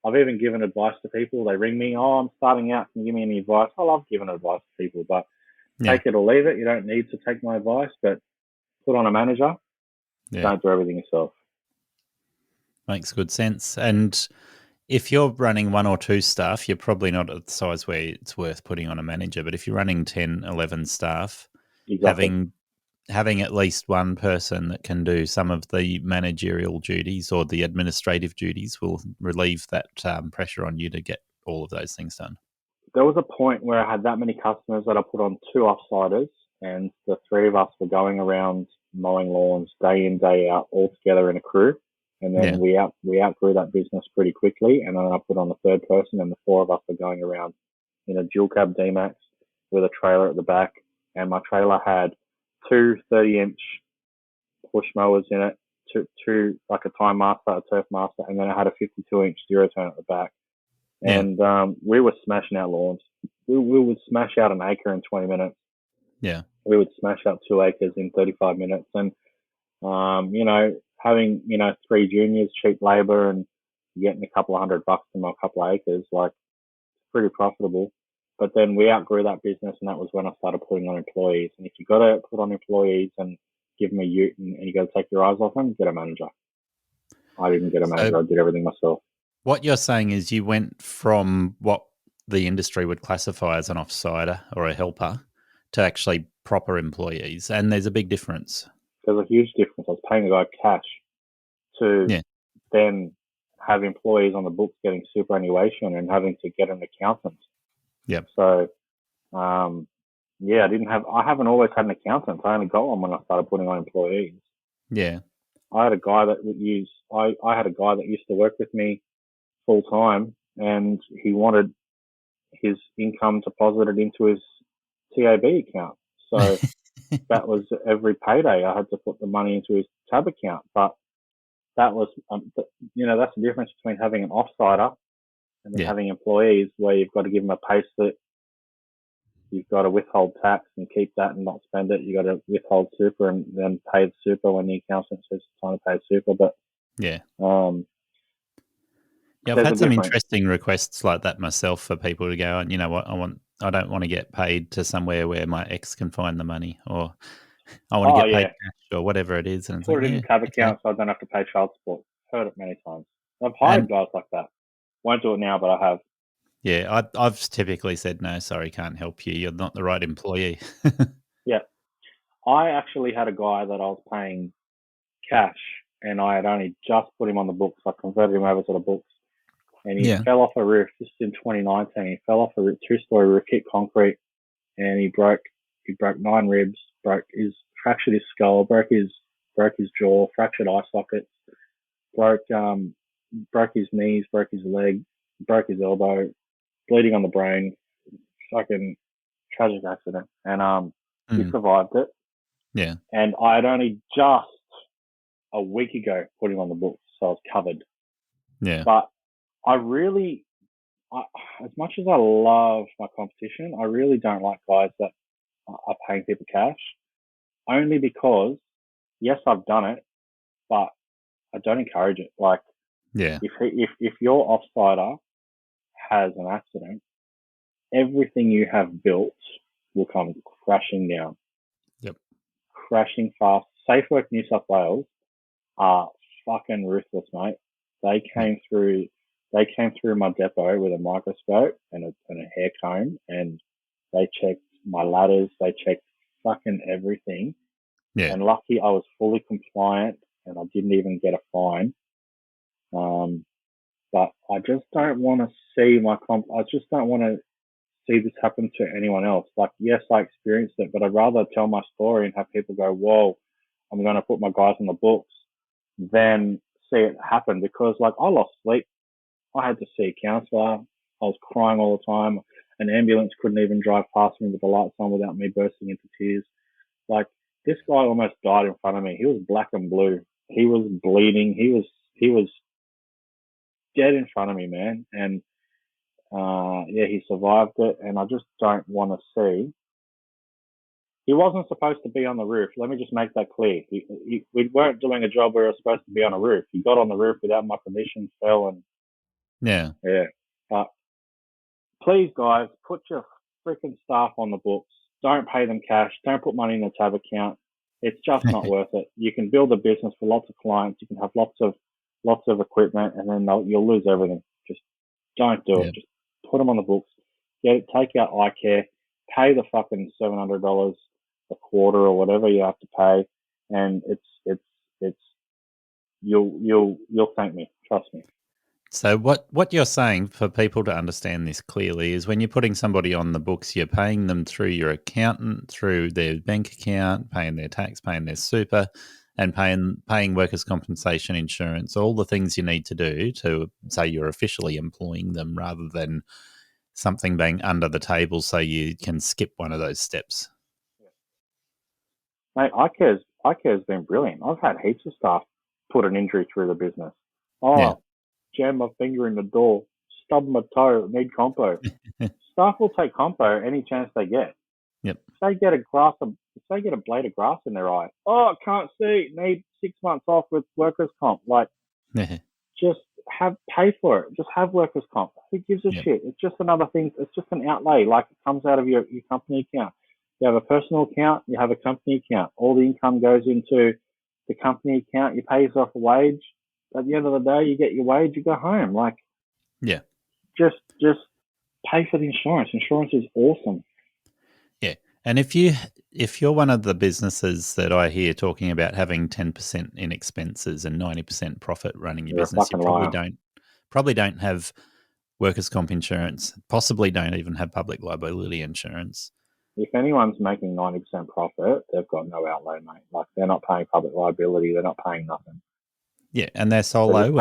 I've even given advice to people. They ring me, I'm starting out. Can you give me any advice? I love giving advice to people, but take it or leave it. You don't need to take my advice, but put on a manager. Yeah. Don't do everything yourself. Makes good sense. And if you're running 1 or 2 staff, you're probably not at the size where it's worth putting on a manager. But if you're running 10, 11 staff, Exactly. having at least one person that can do some of the managerial duties or the administrative duties will relieve that pressure on you to get all of those things done. There was a point where I had that many customers that I put on 2 offsiders, and the 3 of us were going around mowing lawns day in, day out, all together in a crew. And then we outgrew that business pretty quickly. And then I put on the 3rd person, and the 4 of us were going around in a dual cab D-Max with a trailer at the back. And my trailer had 2 30-inch push mowers in it, two like a Time Master, a Turf Master, and then I had a 52-inch zero turn at the back. And we were smashing out lawns. We would smash out an acre in 20 minutes. Yeah. We would smash out 2 acres in 35 minutes. And, having, 3 juniors, cheap labor, and getting a couple of $100 to mow a couple of acres, like, pretty profitable. But then we outgrew that business, and that was when I started putting on employees. And if you got to put on employees and give them a ute and you got to take your eyes off them, get a manager. I didn't get a manager. I did everything myself. What you're saying is you went from what the industry would classify as an offsider or a helper to actually proper employees, and there's a big difference. There's a huge difference. I was paying a guy cash to then have employees on the books getting superannuation and having to get an accountant. Yep. So, I haven't always had an accountant. I only got one when I started putting on employees. Yeah. I had a guy that I had a guy that used to work with me full time, and he wanted his income deposited into his TAB account. So that was every payday. I had to put the money into his tab account. But that was, that's the difference between having an offsider and then having employees, where you've got to give them a pay slip. You've got to withhold tax and keep that and not spend it. You've got to withhold super and then pay the super when the accountant says it's time to pay super. But I've had some interesting requests like that myself for people to go, you know what, I don't want to get paid to somewhere where my ex can find the money, or I want to get paid cash or whatever it is. And put it in the tab account so I don't have to pay child support. Heard it many times. I've hired guys like that. Won't do it now, but I have. Yeah, I've typically said, no, sorry, can't help you. You're not the right employee. Yeah. I actually had a guy that I was paying cash, and I had only just put him on the books. I converted him over to the books. And he fell off a roof just in 2019. He fell off a 2-story roof, hit concrete, and he broke 9 ribs, fractured his skull, broke his jaw, fractured eye sockets, broke his knees, broke his leg, broke his elbow, bleeding on the brain, fucking tragic accident. And he survived it. Yeah. And I had only just a week ago put him on the books, so I was covered. Yeah. But as much as I love my competition, I really don't like guys that are paying people cash. Only because, yes, I've done it, but I don't encourage it. Like, if your offsider has an accident, everything you have built will come crashing down. Yep. Crashing fast. SafeWork New South Wales are fucking ruthless, mate. They came through my depot with a microscope and a hair comb, and they checked my ladders. They checked fucking everything. Yeah. And lucky I was fully compliant, and I didn't even get a fine. But I just don't want to see I just don't want to see this happen to anyone else. Like, yes, I experienced it, but I'd rather tell my story and have people go, whoa, I'm going to put my guys on the books, than see it happen. Because, like, I lost sleep. I had to see a counsellor. I was crying all the time. An ambulance couldn't even drive past me with the lights on without me bursting into tears. Like, this guy almost died in front of me. He was black and blue. he was bleeding. He was dead in front of me, man. And he survived it. And I just don't want to see. He wasn't supposed to be on the roof. Let me just make that clear. We weren't doing a job where we were supposed to be on a roof. He got on the roof without my permission, fell, and Yeah. But please, guys, put your freaking staff on the books. Don't pay them cash. Don't put money in a tab account. It's just not worth it. You can build a business for lots of clients. You can have lots of equipment, and then you'll lose everything. Just don't do it. Just put them on the books. Take out eye care. Pay the fucking $700 a quarter or whatever you have to pay, and it's you'll thank me. Trust me. So what you're saying, for people to understand this clearly, is when you're putting somebody on the books, you're paying them through your accountant, through their bank account, paying their tax, paying their super, and paying workers' compensation insurance, all the things you need to do to say you're officially employing them, rather than something being under the table so you can skip one of those steps. Mate, iCare's been brilliant. I've had heaps of staff put an injury through the business. Jam my finger in the door, stub my toe, need compo. Staff will take compo any chance they get. Yep. If they get a blade of grass in their eye, can't see, need 6 months off with workers' comp. Just pay for it. Just have workers' comp. Who gives a shit? It's just another thing. It's just an outlay. Like, it comes out of your company account. You have a personal account. You have a company account. All the income goes into the company account. You pay yourself a wage. At the end of the day, you get your wage. You go home. Just pay for the insurance. Insurance is awesome. Yeah, and if you're one of the businesses that I hear talking about having 10% in expenses and 90% profit running your business, you probably don't have workers' comp insurance. Possibly don't even have public liability insurance. If anyone's making 90% profit, they've got no outlay, mate. Like, they're not paying public liability. They're not paying nothing. Yeah, and they're solo,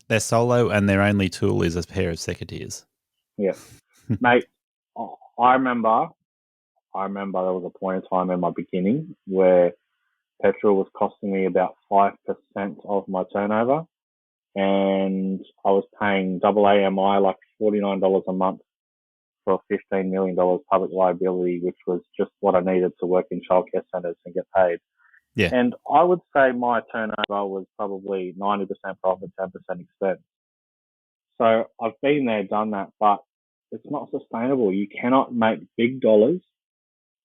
they're solo, and their only tool is a pair of secateurs. Yeah, mate. I remember there was a point in time in my beginning where petrol was costing me about 5% of my turnover, and I was paying AAMI like $49 a month for $15 million public liability, which was just what I needed to work in childcare centres and get paid. Yeah. And I would say my turnover was probably 90% profit, 10% expense. So I've been there, done that, but it's not sustainable. You cannot make big dollars.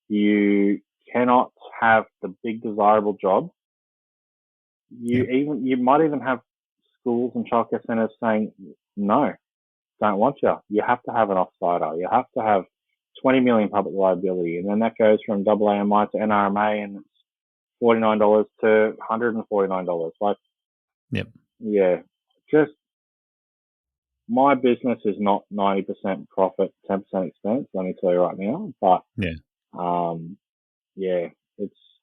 You cannot have the big desirable job. You might even have schools and childcare centres saying, no, don't want you. You have to have an offsider. You have to have 20 million public liability. And then that goes from AAMI to NRMA, and it's $49 to $149. Just my business is not 90% profit, 10% expense. Let me tell you right now. But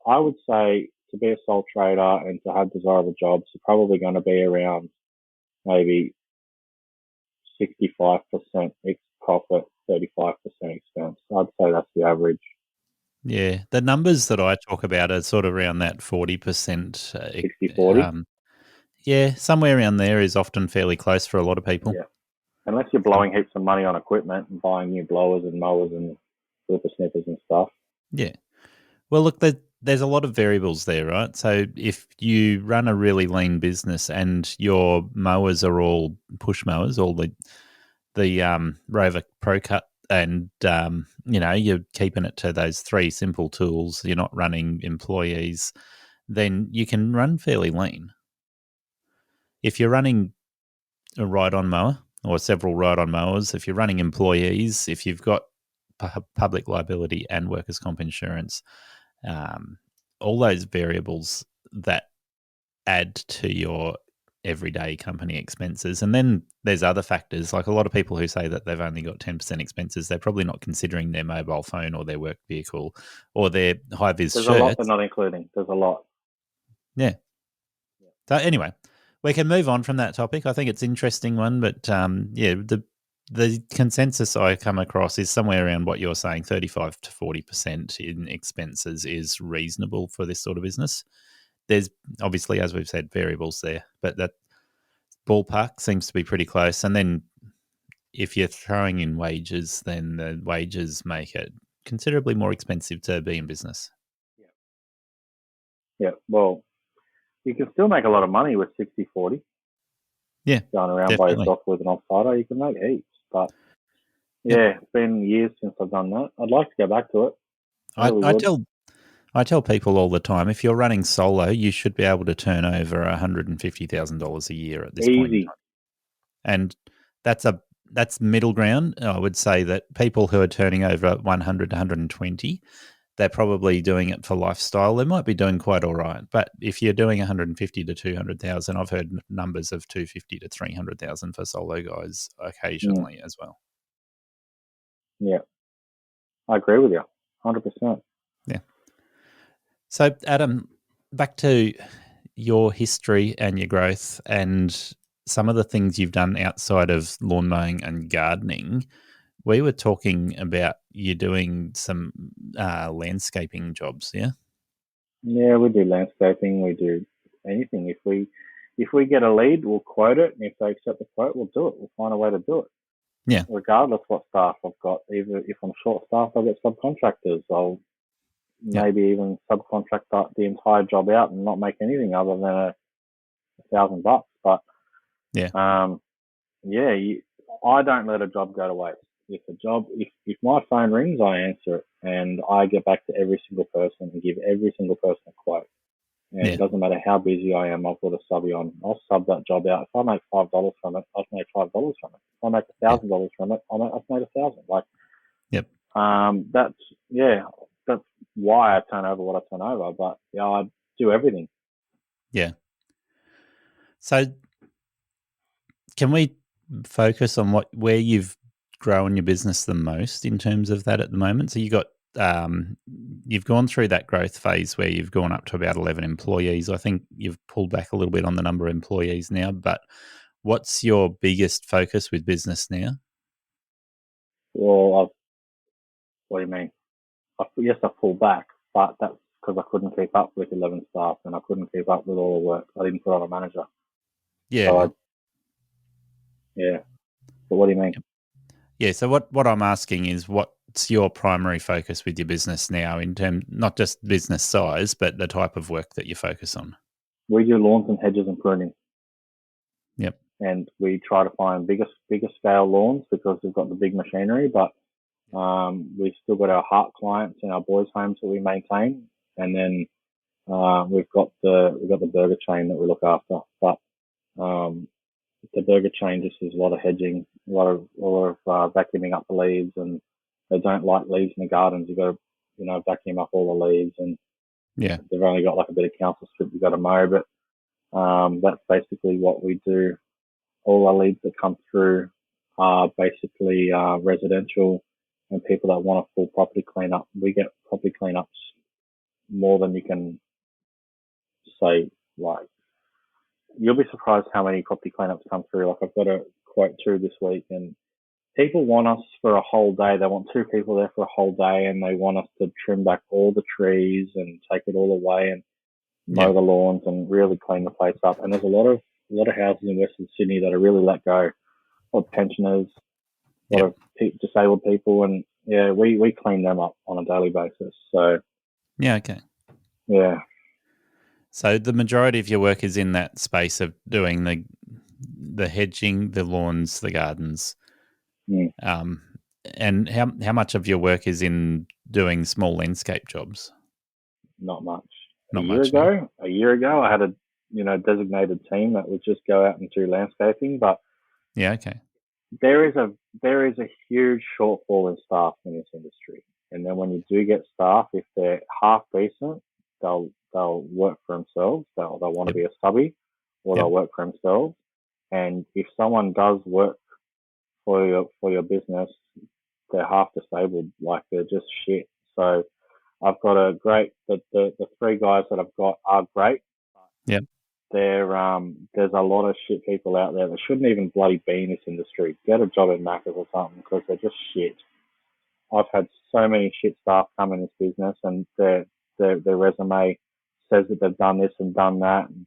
I would say to be a sole trader and to have desirable jobs, you're probably going to be around maybe 65% profit, 35% expense. I'd say that's the average. Yeah, the numbers that I talk about are sort of around that 40%. 60-40? Yeah, somewhere around there is often fairly close for a lot of people. Yeah. Unless you're blowing heaps of money on equipment and buying new blowers and mowers and whippersnippers and stuff. Yeah. Well, look, there's a lot of variables there, right? So if you run a really lean business and your mowers are all push mowers, all the Rover Pro Cut, and you're keeping it to those three simple tools, you're not running employees, then you can run fairly lean. If you're running a ride-on mower or several ride-on mowers, if you're running employees, if you've got public liability and workers' comp insurance, all those variables that add to your everyday company expenses. And then there's other factors, like a lot of people who say that they've only got 10% expenses, they're probably not considering their mobile phone or their work vehicle or their high-vis shirts. There's a lot they're not including. There's a lot. Yeah. So anyway, we can move on from that topic. I think it's an interesting one, but the consensus I come across is somewhere around what you're saying, 35 to 40% in expenses is reasonable for this sort of business. there's obviously, as we've said, variables there, but that ballpark seems to be pretty close. And then if you're throwing in wages, then the wages make it considerably more expensive to be in business. Yeah. Well, you can still make a lot of money with 60-40. Yeah, going around definitely. by yourself with an offsider, you can make heaps. But yeah, it's been years since I've done that. I'd like to go back to it. I tell people all the time, if you're running solo, you should be able to turn over $150,000 a year at this point in Easy. time. And that's middle ground. I would say that people who are turning over 100 to 120, they're probably doing it for lifestyle. They might be doing quite all right, but if you're doing 150 to 200,000, I've heard numbers of 250 to 300,000 for solo guys occasionally as well. Yeah, I agree with you, 100%. Yeah. So, Adam, back to your history and your growth and some of the things you've done outside of lawn mowing and gardening. We were talking about you doing some landscaping jobs, yeah? Yeah, we do landscaping. We do anything. If we get a lead, we'll quote it, and if they accept the quote, we'll do it. We'll find a way to do it. Yeah. Regardless what staff I've got. Even if I'm short staffed, I'll get subcontractors. I'll maybe even subcontract the entire job out and not make anything other than $1,000. But I don't let a job go to waste. If my phone rings, I answer it, and I get back to every single person and give every single person a quote. And it doesn't matter how busy I am, I'll put a subby on. I'll sub that job out. If I make $5 from it, I'll make $5 from it. If I make $1,000 from it, I've made $1,000. That's why I turn over what I turn over. But yeah, I do everything. Yeah. So, can we focus on where you've grown your business the most in terms of that at the moment? So you've gone through that growth phase where you've gone up to about 11 employees. I think you've pulled back a little bit on the number of employees now, but what's your biggest focus with business now? Well, what do you mean? Yes, I pulled back, but that's because I couldn't keep up with 11 staff and I couldn't keep up with all the work. I didn't put on a manager. Yeah. But what do you mean? Yeah. So what I'm asking is, what's your primary focus with your business now in terms, not just business size, but the type of work that you focus on? We do lawns and hedges and pruning. Yep. And we try to find bigger scale lawns because we've got the big machinery, but we've still got our heart clients in our boys' homes that we maintain, and then we've got the burger chain that we look after. But the burger chain just is a lot of hedging, a lot of vacuuming up the leaves, and they don't like leaves in the gardens. You've got to vacuum up all the leaves, and they've only got like a bit of council strip you've got to mow. But that's basically what we do. All our leads that come through are basically residential and people that want a full property cleanup. We get property cleanups more than you can say. Like, you'll be surprised how many property cleanups come through. Like, I've got a quote through this week, and people want us for a whole day. They want 2 people there for a whole day, and they want us to trim back all the trees and take it all away and mow the lawns and really clean the place up. And there's a lot of houses in Western Sydney that are really let go, of pensioners, a lot of disabled people, and we clean them up on a daily basis. So so the majority of your work is in that space of doing the hedging, the lawns, the gardens. And how much of your work is in doing small landscape jobs? Not much. A year ago, I had a designated team that would just go out and do landscaping, but there is a huge shortfall in staff in this industry. And then when you do get staff, if they're half decent, they'll work for themselves. They'll want to be a subby, or they'll work for themselves. And if someone does work for your business, they're half disabled, like they're just shit. So I've got a great the 3 guys that I've got are great. There's a lot of shit people out there that shouldn't even bloody be in this industry. Get a job in Macca's or something, because they're just shit. I've had so many shit staff come in this business, and their resume says that they've done this and done that. And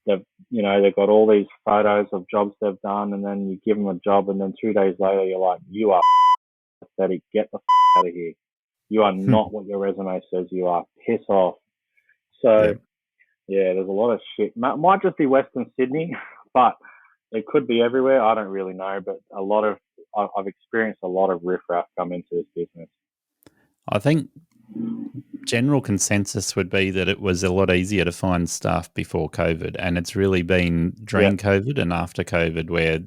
they've got all these photos of jobs they've done, and then you give them a job, and then 2 days later you're like, you are pathetic. Get the out of here. You are not what your resume says you are. Piss off. So, yeah, there's a lot of shit. Might just be Western Sydney, but it could be everywhere. I don't really know, but I've experienced a lot of riffraff come into this business. I think general consensus would be that it was a lot easier to find staff before COVID, and it's really been during COVID and after COVID where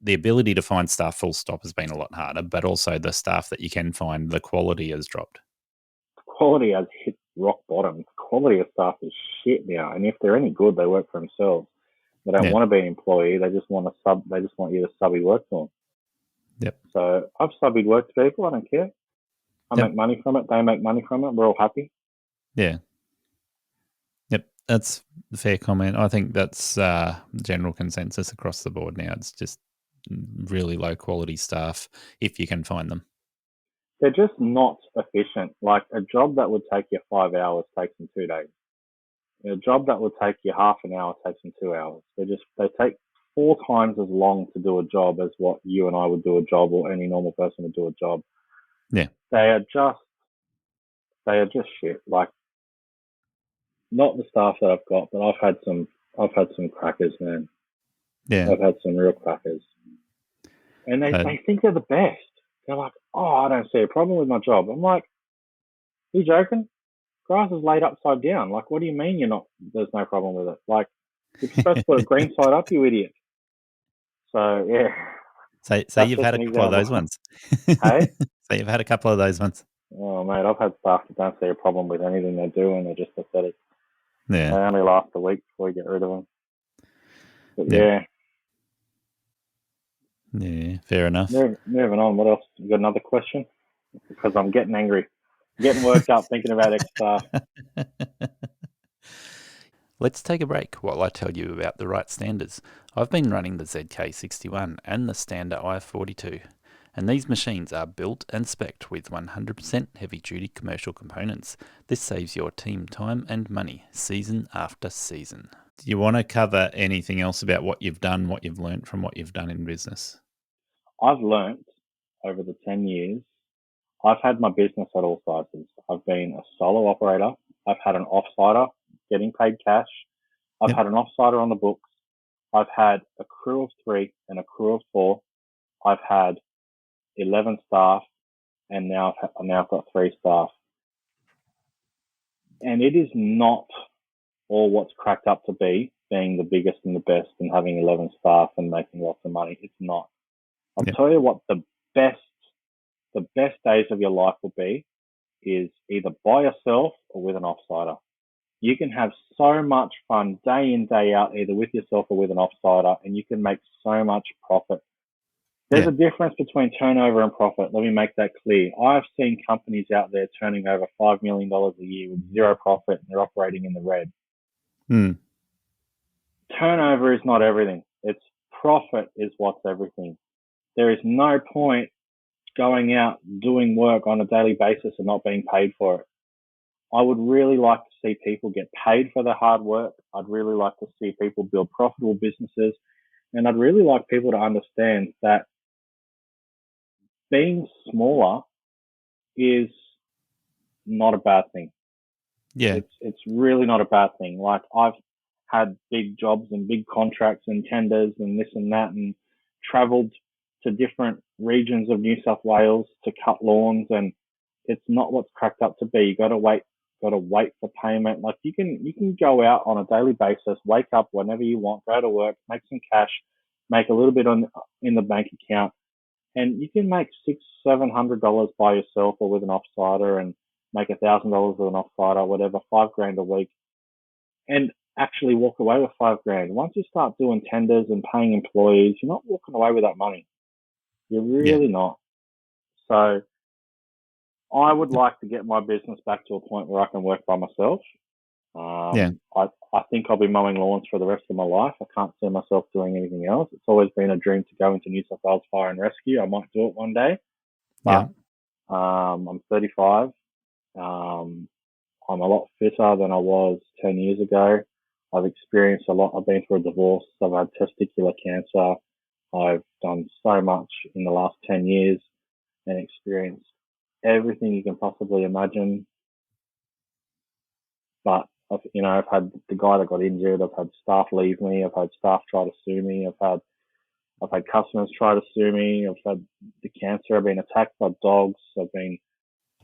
the ability to find staff full stop has been a lot harder, but also the staff that you can find, the quality has dropped. Quality has hit rock bottom. The quality of staff is shit now, and if they're any good, they work for themselves. They don't want to be an employee. They just want to sub. They just want you to subby work for them. Yep. So I've subbied work to people. I don't care. I make money from it. They make money from it. We're all happy. Yeah. Yep. That's a fair comment. I think that's general consensus across the board now. It's just really low quality staff if you can find them. They're just not efficient. Like a job that would take you 5 hours takes them 2 days. A job that would take you half an hour takes them 2 hours. They take 4 times as long to do a job as what you and I would do a job, or any normal person would do a job. Yeah. They are just shit. Like, not the staff that I've got, but I've had some crackers, man. Yeah. I've had some real crackers. And they think they're the best. They're like, oh, I don't see a problem with my job. I'm like, are you joking? Grass is laid upside down. Like, what do you mean there's no problem with it? Like, you're supposed to put it green side up, you idiot. So, yeah. So you've had a couple of those ones. Hey? So you've had a couple of those ones. Oh, mate, I've had staff that don't see a problem with anything they do, and they're just pathetic. Yeah. They only last a week before you get rid of them. But, yeah. Yeah, fair enough. Moving on. What else? You got another question? Because I'm getting angry. I'm getting worked up thinking about X stuff. Let's take a break while I tell you about the right standers. I've been running the ZK61 and the Stander i42, and these machines are built and spec'd with 100% heavy-duty commercial components. This saves your team time and money, season after season. Do you want to cover anything else about what you've done, what you've learnt from what you've done in business? I've learnt over the 10 years, I've had my business at all sizes. I've been a solo operator. I've had an offsider getting paid cash. I've had an offsider on the books. I've had a crew of 3 and a crew of 4. I've had 11 staff, and now I've got 3 staff. And it is not all what's cracked up to be, being the biggest and the best and having 11 staff and making lots of money. It's not. I'll tell you what the best days of your life will be is either by yourself or with an offsider. You can have so much fun day in, day out, either with yourself or with an offsider, and you can make so much profit. There's a difference between turnover and profit. Let me make that clear. I've seen companies out there turning over $5 million a year with zero profit, and they're operating in the red. Turnover is not everything. It's profit is what's everything. There is no point going out doing work on a daily basis and not being paid for it. I would really like to see people get paid for their hard work. I'd really like to see people build profitable businesses. And I'd really like people to understand that being smaller is not a bad thing. Yeah. It's really not a bad thing. Like, I've had big jobs and big contracts and tenders and this and that, and traveled to different regions of New South Wales to cut lawns, and it's not what's cracked up to be. You got to wait for payment. Like, you can go out on a daily basis, wake up whenever you want, go to work, make some cash, make a little bit in the bank account, and you can make $600-700 by yourself or with an offsider, and make $1,000 with an offsider, whatever, $5,000 a week, and actually walk away with $5,000. Once you start doing tenders and paying employees, you're not walking away with that money. You're really not. So I would like to get my business back to a point where I can work by myself. I think I'll be mowing lawns for the rest of my life. I can't see myself doing anything else. It's always been a dream to go into New South Wales Fire and Rescue. I might do it one day. But I'm 35. I'm a lot fitter than I was 10 years ago. I've experienced a lot. I've been through a divorce. I've had testicular cancer. I've done so much in the last 10 years and experienced everything you can possibly imagine. But I've had the guy that got injured. I've had staff leave me. I've had staff try to sue me. I've had customers try to sue me. I've had the cancer. I've been attacked by dogs. I've been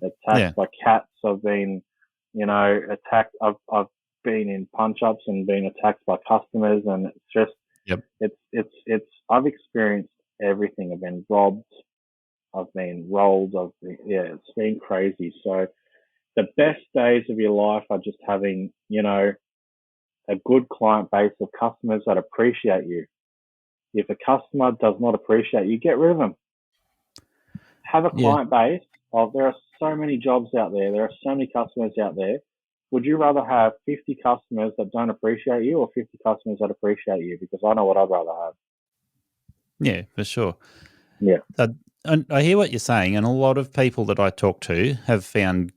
attacked by cats. I've been, attacked. I've been in punch ups and been attacked by customers, and it's just, I've experienced everything. I've been robbed. I've been rolled. It's been crazy. So the best days of your life are just having, a good client base of customers that appreciate you. If a customer does not appreciate you, get rid of them. Have a client base of, there are so many jobs out there. There are so many customers out there. Would you rather have 50 customers that don't appreciate you or 50 customers that appreciate you? Because I know what I'd rather have. Yeah, for sure. Yeah. And I hear what you're saying, and a lot of people that I talk to have found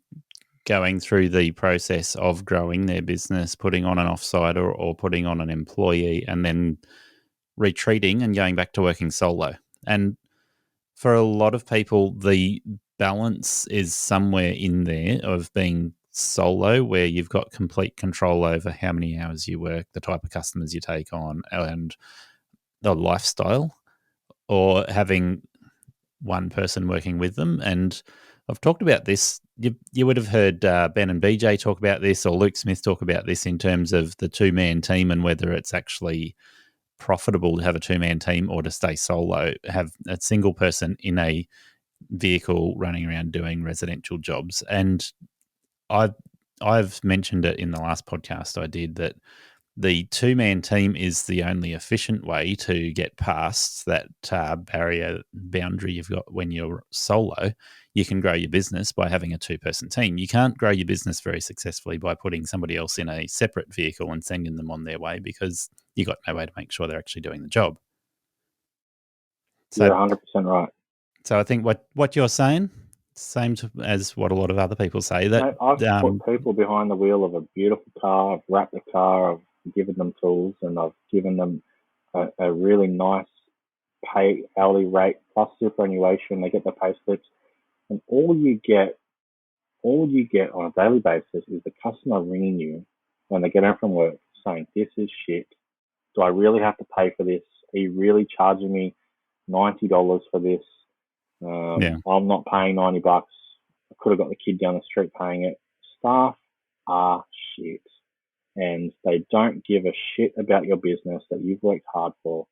going through the process of growing their business, putting on an offsite or putting on an employee, and then retreating and going back to working solo. And for a lot of people, the balance is somewhere in there of being solo, where you've got complete control over how many hours you work, the type of customers you take on, and the lifestyle, or having one person working with them. And I've talked about this. You would have heard Ben and BJ talk about this, or Luke Smith talk about this in terms of the two-man team and whether it's actually profitable to have a two-man team or to stay solo, have a single person in a vehicle running around doing residential jobs. And I've mentioned it in the last podcast I did that the two-man team is the only efficient way to get past that boundary you've got when you're solo. You can grow your business by having a two-person team. You can't grow your business very successfully by putting somebody else in a separate vehicle and sending them on their way, because you got no way to make sure they're actually doing the job. So, you're 100% right. So I think what you're saying, same as what a lot of other people say. That I've put people behind the wheel of a beautiful car. I've wrapped the car. I've given them tools, and I've given them a really nice pay hourly rate plus superannuation. They get the pay slips, and all you get on a daily basis is the customer ringing you when they get home from work saying, "This is shit. Do I really have to pay for this? Are you really charging me $90 for this? I'm not paying $90. I could have got the kid down the street paying it." Staff are shit, and they don't give a shit about your business that you've worked hard for.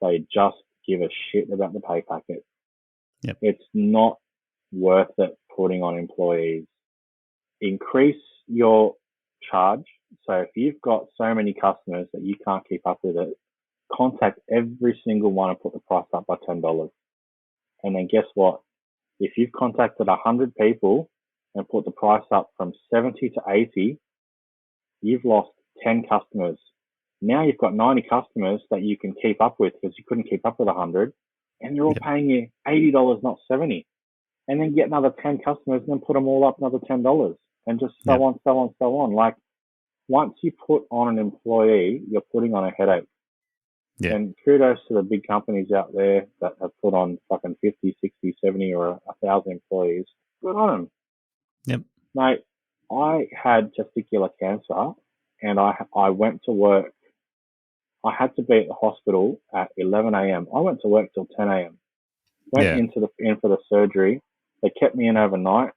They just give a shit about the pay packet. Yep. It's not worth it putting on employees. Increase your charge. So if you've got so many customers that you can't keep up with it, contact every single one and put the price up by $10. And then guess what? If you've contacted 100 people and put the price up from 70 to 80, you've lost 10 customers. Now you've got 90 customers that you can keep up with because you couldn't keep up with 100, and they're all paying you $80, not 70. And then get another 10 customers and then put them all up another $10, and just so on, so on, so on. Like, once you put on an employee, you're putting on a headache. Yeah. And kudos to the big companies out there that have put on fucking 50, 60, 70 or 1,000 employees. Good on them. Yep. Mate, I had testicular cancer, and I went to work. I had to be at the hospital at 11 a.m. I went to work till 10 a.m. Went in for the surgery. They kept me in overnight,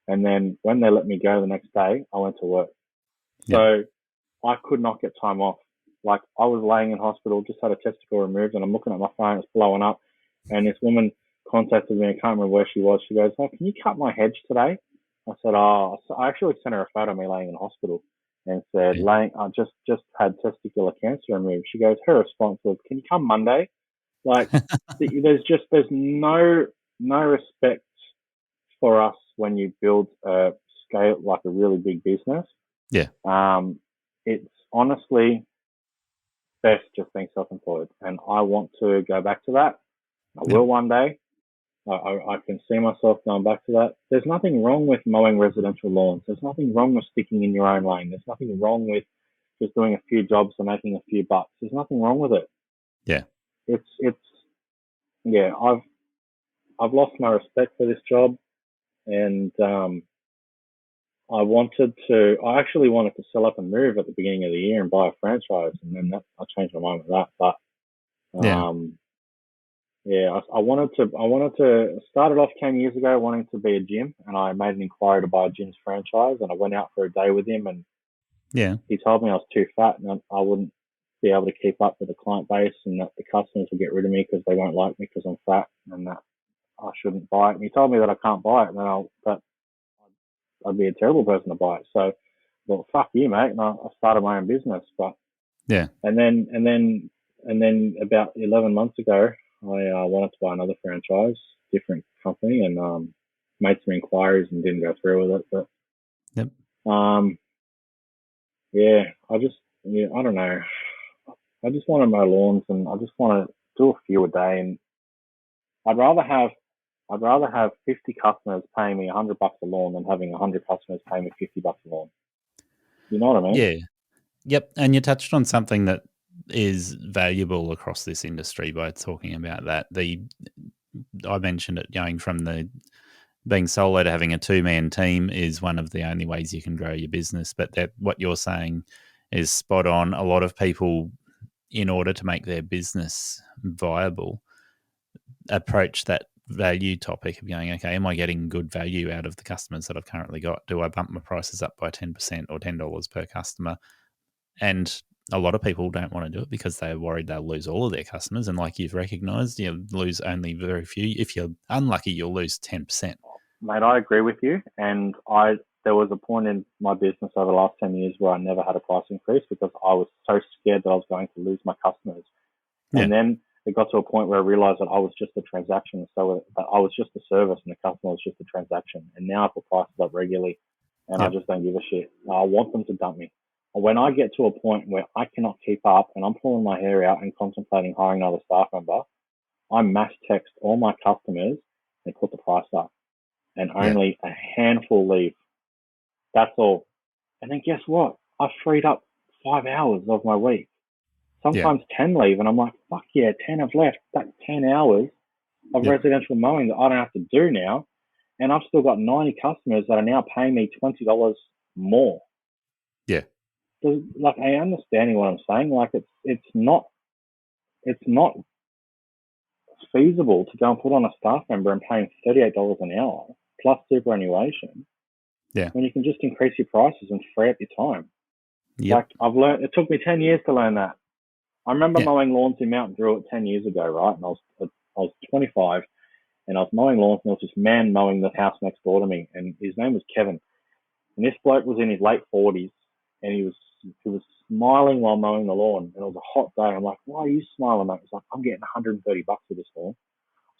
and then when they let me go the next day, I went to work. So I could not get time off. Like, I was laying in hospital, just had a testicle removed, and I'm looking at my phone, it's blowing up. And this woman contacted me, I can't remember where she was. She goes, "Oh, can you cut my hedge today?" I said, "Oh," I actually sent her a photo of me laying in hospital and said, "I just had testicular cancer removed." She goes, her response was, "Can you come Monday?" Like, there's no respect for us when you build a scale, like a really big business. Yeah. It's honestly best just being self-employed, and I want to go back to that. I will one day, I can see myself going back to that. There's nothing wrong with mowing residential lawns. There's nothing wrong with sticking in your own lane. There's nothing wrong with just doing a few jobs and making a few bucks. There's nothing wrong with it. Yeah. It's yeah. I've lost my respect for this job, and I actually wanted to sell up and move at the beginning of the year and buy a franchise, and then I changed my mind with that. But Yeah. yeah, I wanted to start it off 10 years ago wanting to be a gym, and I made an inquiry to buy a gym's franchise, and I went out for a day with him, and Yeah. he told me I was too fat and I wouldn't be able to keep up with the client base, and that the customers will get rid of me because they won't like me because I'm fat, and that I shouldn't buy it. And he told me that I can't buy it, and that I'd be a terrible person to buy it. So, well, fuck you, mate. And I started my own business. But Yeah. and then about 11 months ago, I wanted to buy another franchise, different company, and made some inquiries and didn't go through with it. But Yep. yeah, I don't know. I just want to mow lawns, and I just want to do a few a day. And I'd rather have 50 customers paying me $100 a lawn than having 100 customers paying me $50 a lawn. You know what I mean? Yeah. Yep. And you touched on something that is valuable across this industry by talking about that. I mentioned it, going from the being solo to having a 2-man team is one of the only ways you can grow your business. But that what you're saying is spot on. A lot of people, in order to make their business viable, approach that value topic of going, okay, am I getting good value out of the customers that I've currently got? Do I bump my prices up by 10% or $10 per customer? And a lot of people don't want to do it because they're worried they'll lose all of their customers. And like you've recognised, you lose only very few. If you're unlucky, you'll lose 10%. Mate, I agree with you. And there was a point in my business over the last 10 years where I never had a price increase because I was so scared that I was going to lose my customers. Yeah. And then it got to a point where I realized that I was just a transaction. So that I was just a service and the customer was just a transaction. And now I put prices up regularly, and I just don't give a shit. I want them to dump me. When I get to a point where I cannot keep up and I'm pulling my hair out and contemplating hiring another staff member, I mass text all my customers and put the price up. And only a handful leave. That's all. And then guess what? I've freed up 5 hours of my week. Sometimes 10 leave, and I'm like, fuck yeah, 10 have left. That's 10 hours of residential mowing that I don't have to do now. And I've still got 90 customers that are now paying me $20 more. Yeah. So, like, are you understanding what I'm saying? Like, it's not feasible to go and put on a staff member and pay him $38 an hour plus superannuation. Yeah. When you can just increase your prices and free up your time. Yep. Like, I've learned, it took me 10 years to learn that. I remember mowing lawns in Mount Druitt 10 years ago, right? And I was 25, and I was mowing lawns, and there was this man mowing the house next door to me, and his name was Kevin. And this bloke was in his late 40s, and he was smiling while mowing the lawn, and it was a hot day. I'm like, why are you smiling, mate? He's like, I'm getting $130 for this lawn.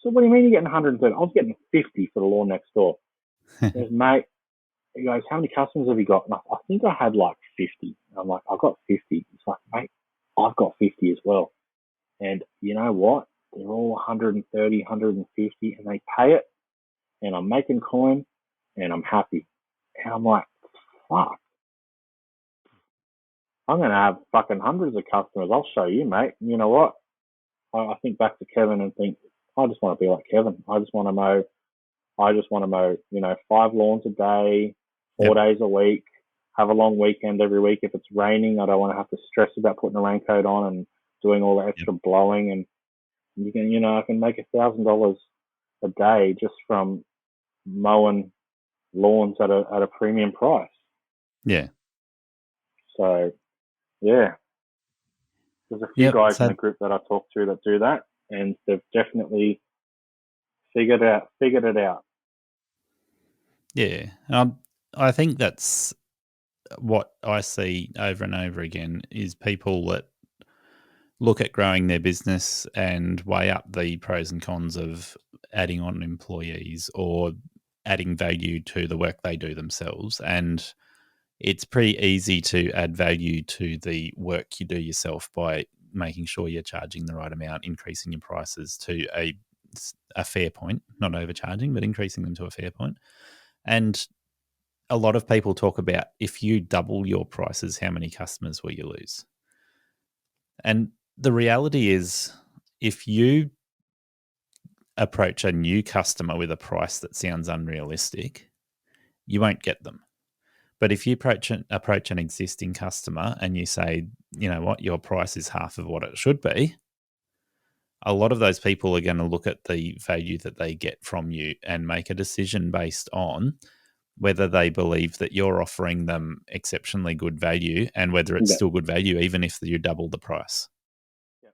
So what do you mean you're getting 130? I was getting 50 for the lawn next door. He goes, mate, he goes, how many customers have you got? And I think I had like 50. And I'm like, I've got 50. He's like, mate, I've got 50 as well. And you know what? They're all 130, 150, and they pay it. And I'm making coin, and I'm happy. And I'm like, fuck. I'm going to have fucking hundreds of customers. I'll show you, mate. And you know what? I think back to Kevin and think, I just want to be like Kevin. I just want to mow, 5 lawns a day, 4 days a week, have a long weekend every week. If it's raining, I don't want to have to stress about putting a raincoat on and doing all the extra blowing. And you can, I can make $1,000 a day just from mowing lawns at a premium price. Yeah. So, yeah. There's a few guys in the group that I talk to that do that, and they've definitely figured it out. Yeah. I think that's what I see over and over again is people that look at growing their business and weigh up the pros and cons of adding on employees or adding value to the work they do themselves. And it's pretty easy to add value to the work you do yourself by making sure you're charging the right amount, increasing your prices to a a fair point, not overcharging, but increasing them to a fair point. And a lot of people talk about, if you double your prices, how many customers will you lose? And the reality is, if you approach a new customer with a price that sounds unrealistic, you won't get them. But if you approach an existing customer and you say, you know what, your price is half of what it should be, a lot of those people are going to look at the value that they get from you and make a decision based on whether they believe that you're offering them exceptionally good value and whether it's still good value, even if you double the price. Yeah.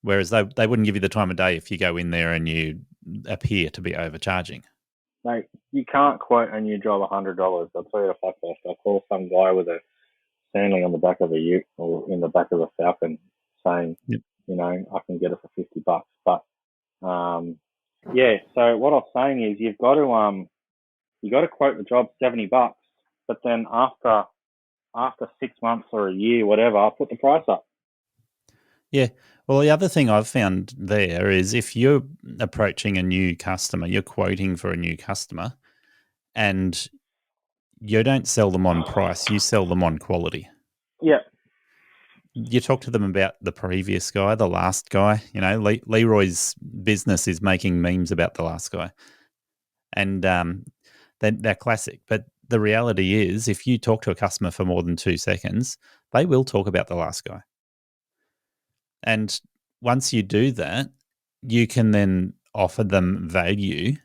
Whereas they wouldn't give you the time of day if you go in there and you appear to be overcharging. Mate, you can't quote a new job $100. I'll tell you the fuck off. I'll call some guy with a Stanley on the back of a Ute or in the back of a Falcon saying, you know, I can get it for $50. But yeah, so what I was saying is you've got to quote the job $70, but then after 6 months or a year, whatever, I'll put the price up. Yeah. Well, the other thing I've found there is, if you're approaching a new customer, you're quoting for a new customer, and you don't sell them on price, you sell them on quality. Yeah. You talk to them about the previous guy, the last guy. You know, Leroy's business is making memes about the last guy. And they're classic. But the reality is, if you talk to a customer for more than 2 seconds, they will talk about the last guy. And once you do that, you can then offer them value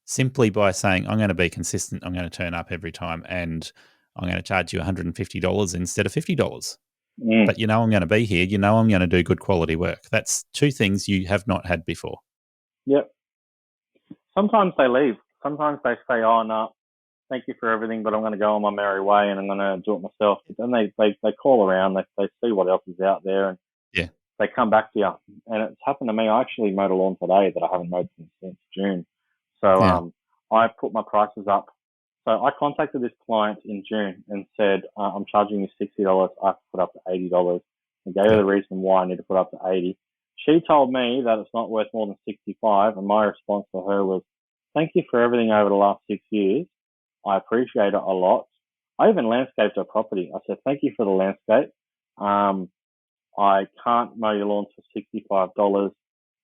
simply by saying, I'm going to be consistent, I'm going to turn up every time, and I'm going to charge you $150 instead of $50. But you know I'm going to be here. You know I'm going to do good quality work. That's two things you have not had before. Yep. Sometimes they leave. Sometimes they say, oh, no, thank you for everything, but I'm going to go on my merry way and I'm going to do it myself. But then they call around, they see what else is out there, and they come back to you. And it's happened to me. I actually mowed a lawn today that I haven't mowed since June. So I put my prices up. So I contacted this client in June and said, I'm charging you $60. I have to put up to $80. I gave her the reason why I need to put up to $80. She told me that it's not worth more than $65. And my response to her was, thank you for everything over the last 6 years. I appreciate it a lot. I even landscaped her property. I said, thank you for the landscape. I can't mow your lawn for $65,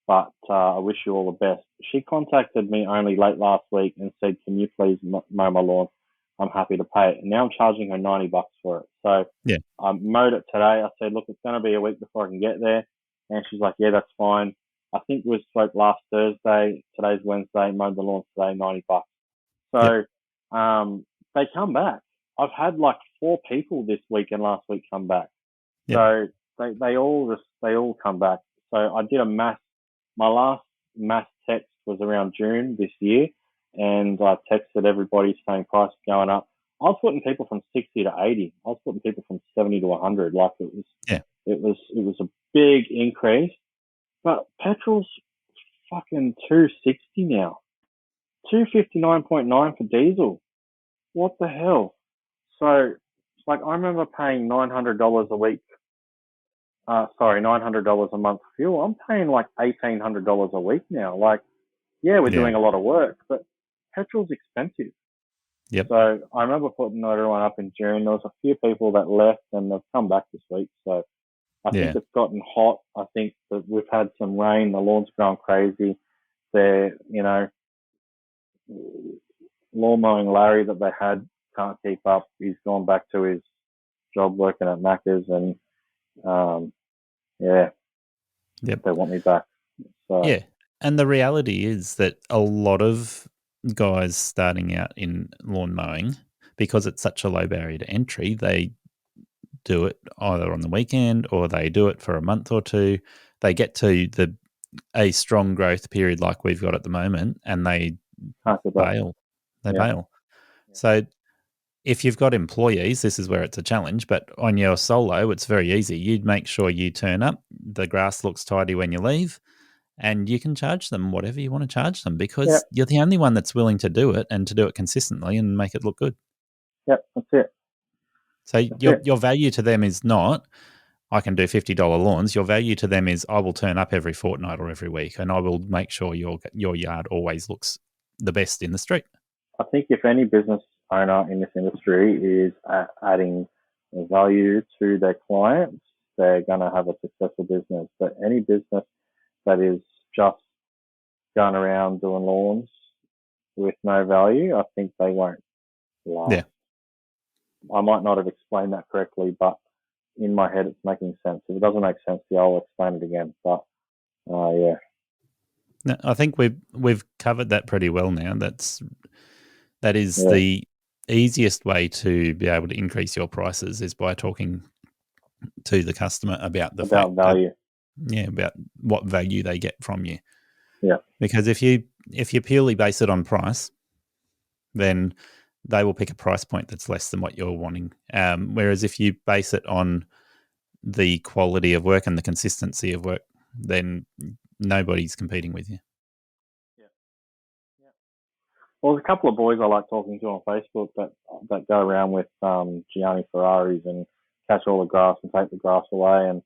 but I wish you all the best. She contacted me only late last week and said, can you please mow my lawn? I'm happy to pay it. And now I'm charging her $90 for it. So I mowed it today. I said, look, it's going to be a week before I can get there. And she's like, yeah, that's fine. I think we spoke last Thursday. Today's Wednesday. Mowed the lawn today, $90. So they come back. I've had like 4 people this week and last week come back. So they all come back. So I did my last mass text was around June this year, and I texted everybody saying price going up. I was putting people from 60 to 80. I was putting people from 70 to 100. Like it was a big increase. But petrol's fucking $2.60 now. $2.59.9 for diesel. What the hell? So it's like, I remember paying $900 a week. $900 a month for fuel. I'm paying like $1,800 a week now. Like, we're doing a lot of work, but petrol's expensive. Yep. So I remember putting everyone up in June. There was a few people that left and they've come back this week. So I think it's gotten hot. I think that we've had some rain. The lawn's gone crazy. They're, lawn mowing Larry that they had can't keep up. He's gone back to his job working at Macca's, and they want me back. So. Yeah, and the reality is that a lot of guys starting out in lawn mowing, because it's such a low barrier to entry, they do it either on the weekend or they do it for a month or two. They get to a strong growth period like we've got at the moment, and they bail. They bail. So if you've got employees, this is where it's a challenge, but on your solo, it's very easy. You'd make sure you turn up, the grass looks tidy when you leave, and you can charge them whatever you want to charge them, because you're the only one that's willing to do it, and to do it consistently and make it look good. Yep, that's it. So your value to them is not, I can do $50 lawns. Your value to them is I will turn up every fortnight or every week, and I will make sure your yard always looks the best in the street. I think if any business owner in this industry is adding value to their clients, they're going to have a successful business. But any business that is just going around doing lawns with no value, I think they won't last. Yeah. I might not have explained that correctly, but in my head, it's making sense. If it doesn't make sense to you, I'll explain it again. But yeah. No, I think we've covered that pretty well now. That is the easiest way to be able to increase your prices is by talking to the customer about value. About what value they get from you. Yeah. Because if you purely base it on price, then they will pick a price point that's less than what you're wanting. Whereas if you base it on the quality of work and the consistency of work, then nobody's competing with you. Yeah. Well, there's a couple of boys I like talking to on Facebook that go around with Gianni Ferraris and catch all the grass and take the grass away, and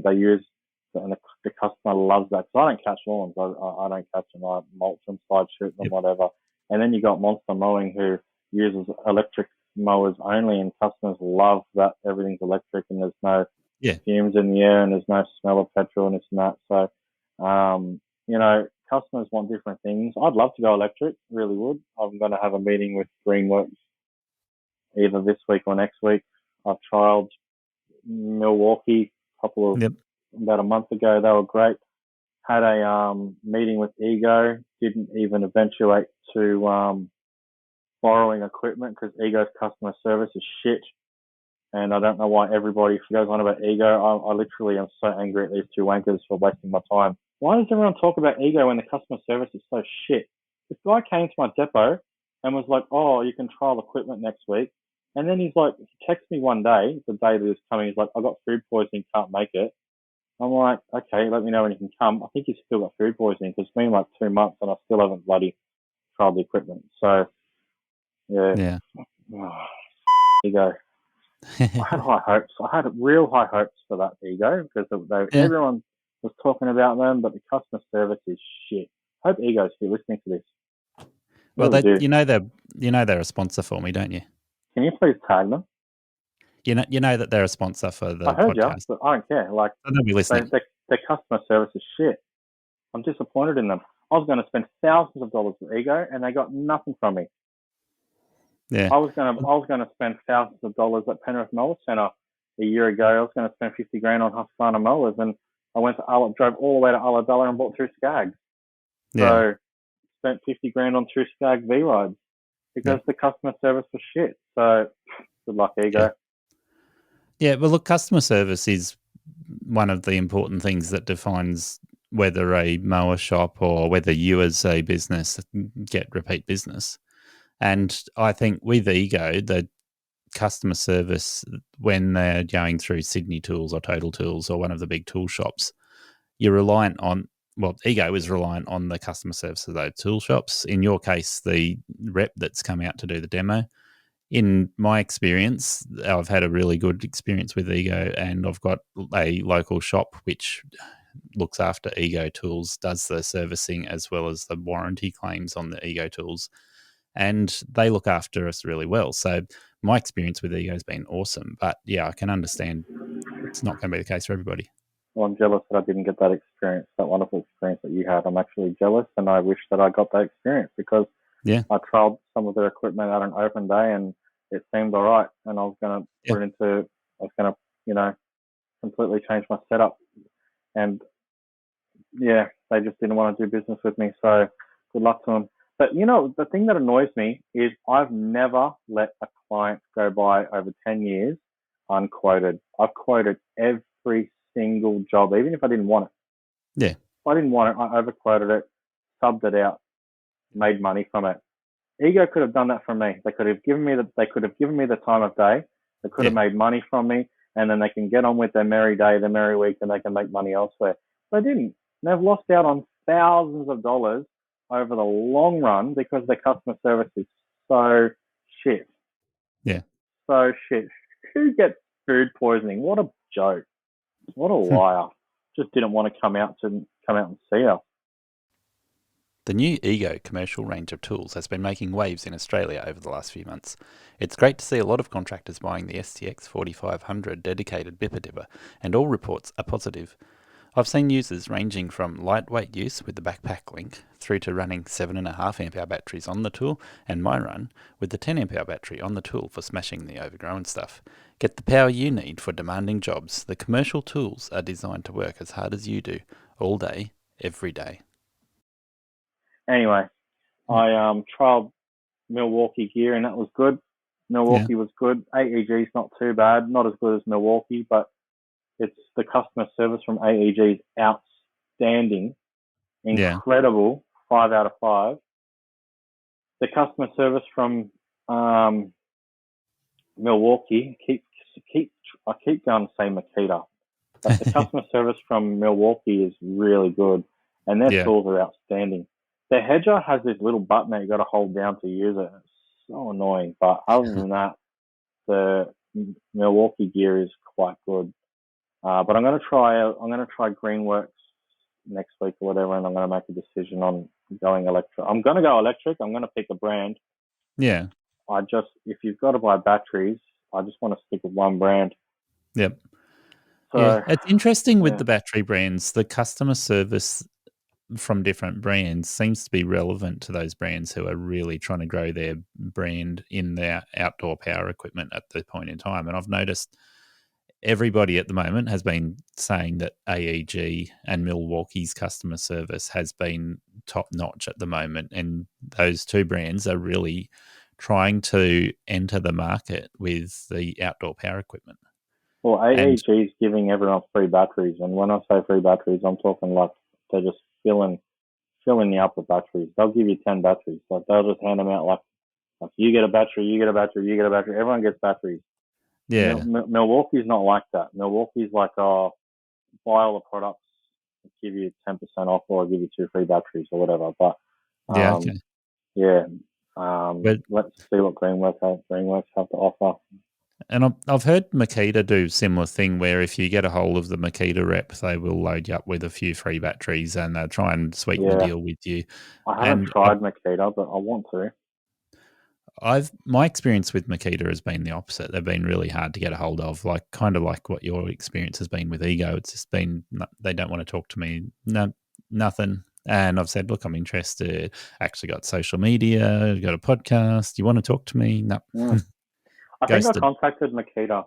they use, and the customer loves that. So I don't catch lawns. I don't catch them. I mulch them, side shoot them, whatever. And then you got Monster Mowing who uses electric mowers only, and customers love that everything's electric and there's no fumes in the air and there's no smell of petrol and this and that. So, customers want different things. I'd love to go electric, really would. I'm going to have a meeting with Greenworks either this week or next week. I've trialed Milwaukee about a month ago. They were great. Had a meeting with Ego. Didn't even eventuate to borrowing equipment because Ego's customer service is shit. And I don't know why everybody goes on about Ego. I literally am so angry at these two wankers for wasting my time. Why does everyone talk about Ego when the customer service is so shit? This guy came to my depot and was like, oh, you can trial equipment next week. And then he texted me one day, the day that he was coming, he's like, I got food poisoning, can't make it. I'm like, okay, let me know when you can come. I think he's still got food poisoning because it's been like 2 months and I still haven't bloody trialed the equipment. So, yeah. Ego. I had high hopes. I had real high hopes for that Ego because everyone was talking about them, but the customer service is shit. I hope Ego's still listening to this. Well, they're a sponsor for me, don't you? Can you please tag them? You know that they're a sponsor for the I heard podcast. You, but I don't care. Like, they'll be listening. Their customer service is shit. I'm disappointed in them. I was going to spend thousands of dollars with Ego, and they got nothing from me. Yeah. I was going to spend thousands of dollars at Penrith Mower Centre a year ago. I was going to spend $50,000 on Husqvarna mowers, and I went to drove all the way to Ulladulla and bought 2 Skags. So spent $50,000 on 2 Skag V rides because the customer service was shit. So good luck, Ego. Yeah, well, look, customer service is one of the important things that defines whether a mower shop or whether you as a business get repeat business. And I think with Ego, the customer service, when they're going through Sydney Tools or Total Tools or one of the big tool shops, you're reliant on, Ego is reliant on the customer service of those tool shops. In your case, the rep that's come out to do the demo. In my experience, I've had a really good experience with Ego, and I've got a local shop which looks after Ego tools, does the servicing as well as the warranty claims on the Ego tools, and they look after us really well. So my experience with Ego has been awesome, but yeah, I can understand it's not going to be the case for everybody. Well, I'm jealous that I didn't get that experience, that wonderful experience that you had. I'm actually jealous, and I wish that I got that experience because I trialed some of their equipment at an open day, and it seemed all right. And I was going to put it into, I was going to, completely change my setup. And they just didn't want to do business with me. So good luck to them. But the thing that annoys me is I've never let a client go by over 10 years unquoted. I've quoted every single job, even if I didn't want it. Yeah. If I didn't want it, I overquoted it, subbed it out, made money from it. Ego could have done that for me. They could have given me the time of day. They could have made money from me, and then they can get on with their merry day, their merry week, and they can make money elsewhere. They didn't. They've lost out on thousands of dollars over the long run because their customer service is so shit. Yeah. So shit. Who gets food poisoning? What a joke. What a liar! Just didn't want to come out and see us. The new Ego commercial range of tools has been making waves in Australia over the last few months. It's great to see a lot of contractors buying the STX 4500 dedicated bipper dipper, and all reports are positive. I've seen users ranging from lightweight use with the backpack link through to running 7.5 amp hour batteries on the tool, and my run with the 10 amp hour battery on the tool for smashing the overgrown stuff. Get the power you need for demanding jobs. The commercial tools are designed to work as hard as you do, all day, every day. Anyway, I trialed Milwaukee gear and that was good. Milwaukee was good. AEG's not too bad, not as good as Milwaukee, but it's the customer service from AEG is outstanding, incredible, 5 out of 5. The customer service from Milwaukee, I keep going to say Makita, but the customer service from Milwaukee is really good, and their tools are outstanding. The hedger has this little button that you got to hold down to use it. It's so annoying, but other than that, the Milwaukee gear is quite good. But I'm gonna try Greenworks next week or whatever, and I'm gonna make a decision on going electric. I'm gonna go electric. I'm gonna pick a brand. Yeah. If you've got to buy batteries, I just want to stick with one brand. Yep. So, yeah, it's interesting with the battery brands. The customer service from different brands seems to be relevant to those brands who are really trying to grow their brand in their outdoor power equipment at the point in time. And I've noticed everybody at the moment has been saying that AEG and Milwaukee's customer service has been top notch at the moment. And those two brands are really trying to enter the market with the outdoor power equipment. Well, AEG is giving everyone free batteries. And when I say free batteries, I'm talking like they're just filling you up with batteries. They'll give you 10 batteries. Like they'll just hand them out like you get a battery, you get a battery, you get a battery. Everyone gets batteries. Yeah. Milwaukee's not like that. Milwaukee's like, buy all the products, give you 10% off, or I'll give you 2 free batteries or whatever. But let's see what Greenworks have to offer. And I've heard Makita do similar thing where if you get a hold of the Makita rep, they will load you up with a few free batteries and they'll try and sweeten the deal with you. I haven't tried Makita, but I want to. My experience with Makita has been the opposite. They've been really hard to get a hold of, kind of like what your experience has been with Ego. It's just been they don't want to talk to me, nothing. And I've said, look, I'm interested. Actually got social media, got a podcast. You want to talk to me? No. I think I contacted Makita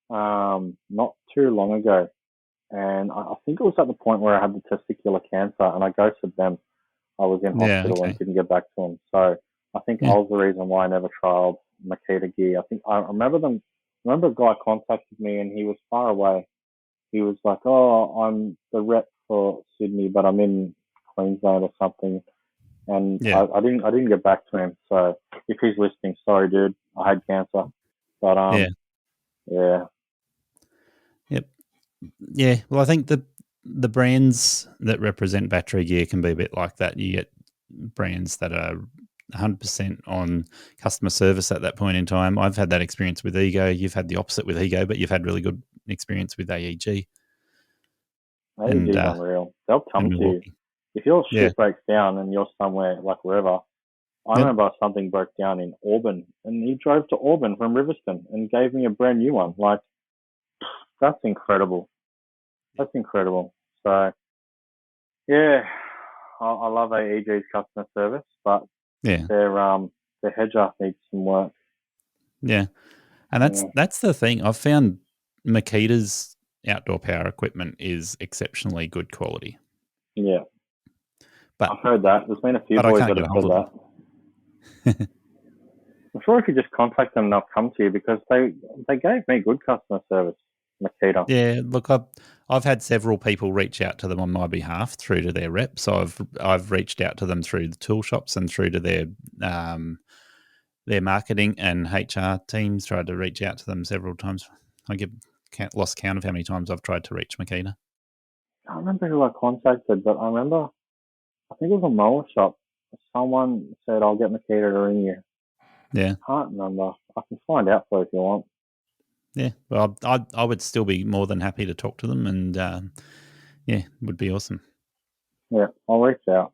not too long ago, and I think it was at the point where I had the testicular cancer, and I ghosted them. I was in hospital and didn't get back to them. So I think I was the reason why I never trialed Makita gear. I think I remember a guy contacted me, and he was far away. He was like, "Oh, I'm the rep for Sydney, but I'm in Queensland or something." And I didn't get back to him. So if he's listening, sorry, dude, I had cancer. But Yep. Yeah. Well, I think the brands that represent battery gear can be a bit like that. You get brands that are 100% on customer service at that point in time. I've had that experience with Ego. You've had the opposite with Ego, but you've had really good experience with AEG. AEG's unreal. They'll come to you. If your shit breaks down and you're somewhere, like wherever, I remember something broke down in Auburn, and he drove to Auburn from Riverstone and gave me a brand new one. Like, that's incredible. That's incredible. So, yeah, I love AEG's customer service, but their hedger needs some work. Yeah, and that's the thing. I've found Makita's outdoor power equipment is exceptionally good quality. Yeah, but I've heard that. There's been a few boys that have said that. I'm sure if you just contact them, they'll come to you because they gave me good customer service, Makita. Yeah, look, I've had several people reach out to them on my behalf through to their reps. So I've reached out to them through the tool shops and through to their marketing and HR teams. Tried to reach out to them several times. Lost count of how many times I've tried to reach Makita. I can't remember who I contacted, but I think it was a mower shop. Someone said, "I'll get Makita to ring you." Yeah. I can't remember. I can find out for you if you want. Yeah, well, I would still be more than happy to talk to them, and yeah, would be awesome. Yeah, I'll reach out.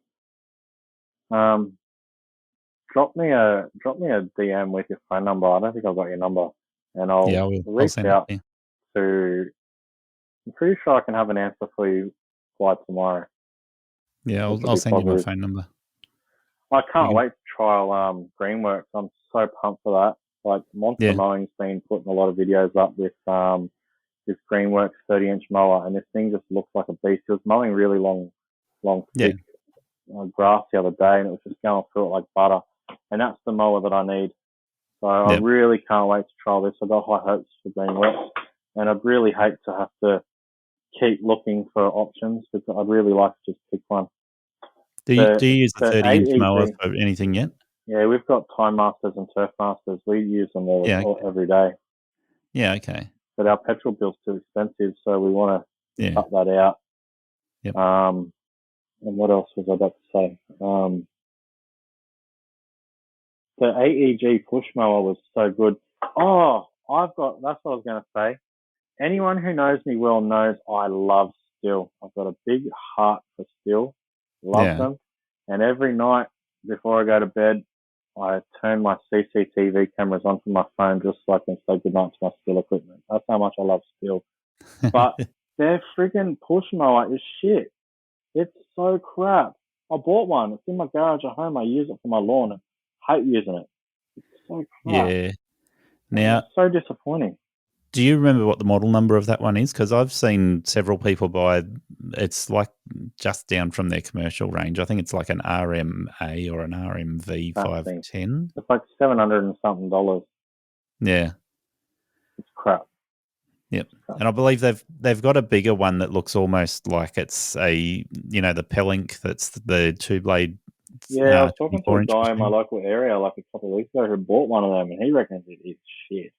Drop me a DM with your phone number. I don't think I've got your number, and Yeah, I'll I'll reach send it out to you. to. I'm pretty sure I can have an answer for you by tomorrow. Yeah, Which will I'll be send you my positive. phone number. I can't You wait to trial Greenworks. I'm so pumped for that. Like Monster Yeah. Mowing's been putting a lot of videos up with this Greenworks 30-inch mower, and this thing just looks like a beast. It was mowing really long, Yeah. thick grass the other day, and it was just going through it like butter. And that's the mower that I need. So I Yeah. really can't wait to trial this. I've got high hopes for Greenworks, and I'd really hate to have to keep looking for options because I'd really like to just pick one. Do you use the 30-inch AEG, mower for anything yet? yeah, we've got Time Masters and Turf Masters. We use them all every day. Yeah, okay. But our petrol bill's too expensive, so we want to Yeah. cut that out. Yep. And what else was I about to say? The AEG push mower was so good. Oh, that's what I was going to say. Anyone who knows me well knows I love steel. I've got a big heart for steel. Love them. And every night before I go to bed, I turn my CCTV cameras onto my phone just so I can say goodnight to my steel equipment. That's how much I love steel. But their friggin' push mower is shit. It's so crap. I bought one. It's in my garage at home. I use it for my lawn. I hate using it. It's so crap. Yeah. Now, it's so disappointing. do you remember what the model number of that one is? Because I've seen several people buy. It's like just down from their commercial range. I think it's like an RMA or an RMV 510. It's like $700 and something. Yeah. It's crap. Yep. And I believe they've got a bigger one that looks almost like it's the Pelink that's the two blade. Yeah, I was talking to a 24-inch guy in my machine. local area like a couple of weeks ago who bought one of them, and he reckons it is shit.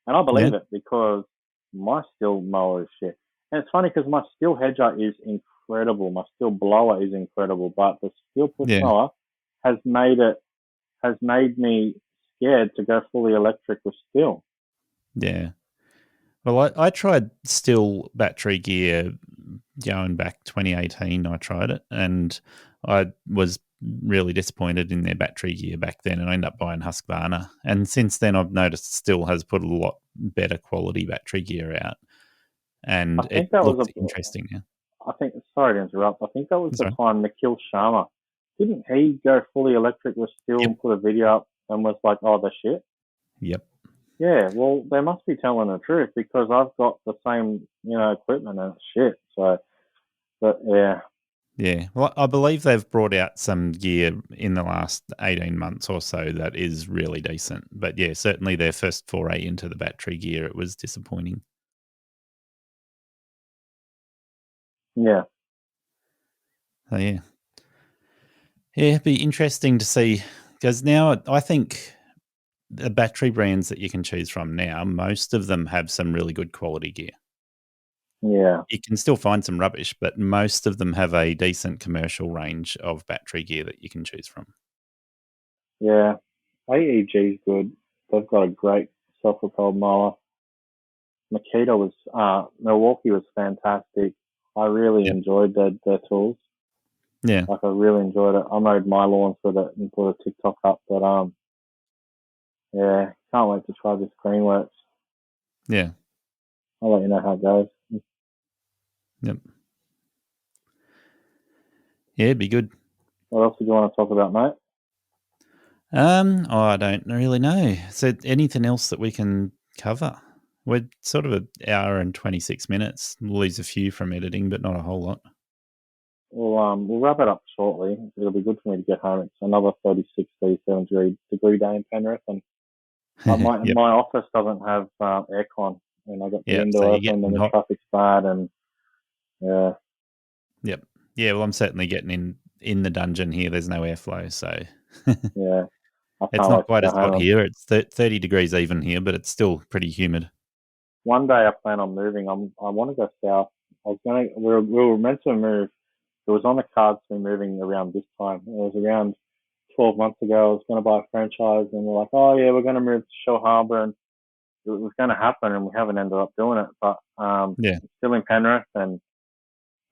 And I believe it because my steel mower is shit. And it's funny because my steel hedger is incredible. My steel blower is incredible, but the steel push mower has made me scared to go fully electric with steel. Yeah. Well, I tried steel battery gear going back 2018. I tried it, and I was really disappointed in their battery gear back then, and I ended up buying Husqvarna. And since then, I've noticed Stihl has put a lot better quality battery gear out, and it looks interesting now. Sorry to interrupt. I think that was the time Nikhil Sharma, didn't he go fully electric with Stihl and put a video up and was like, "Oh, the shit." Yep. Yeah, well, they must be telling the truth because I've got the same, equipment and it's shit. So, but yeah. Yeah, well, I believe they've brought out some gear in the last 18 months or so that is really decent. But yeah, certainly their first foray into the battery gear, it was disappointing. Yeah. Oh, yeah. Yeah, it'd be interesting to see because now I think the battery brands that you can choose from now, most of them have some really good quality gear. Yeah. You can still find some rubbish, but most of them have a decent commercial range of battery gear that you can choose from. Yeah. AEG is good. They've got a great self-propelled mower. Milwaukee was fantastic. I really enjoyed their tools. Yeah. Like I really enjoyed it. I mowed my lawns with it and put a TikTok up, but yeah, can't wait to try this Greenworks. Yeah. I'll let you know how it goes. Yep. Yeah, it'd be good. What else do you want to talk about, mate? I don't really know. So anything else that we can cover? We're sort of an hour and 26 minutes. We'll lose a few from editing, but not a whole lot. We'll wrap it up shortly. It'll be good for me to get home. It's another 36, 37 degree day in Penrith, and my office doesn't have aircon, and I got the window open, and the traffic's bad, and yeah. Yep. Yeah. Well, I'm certainly getting in the dungeon here. There's no airflow, so yeah. It's not quite as hot here. It's 30 degrees even here, but it's still pretty humid. One day I plan on moving. I want to go south. We were meant to move. It was on the cards to be moving around this time. It was around 12 months ago. I was going to buy a franchise, and we're like, oh yeah, we're going to move to Shell Harbour, and it was going to happen, and we haven't ended up doing it. But Yeah. still in Penrith, and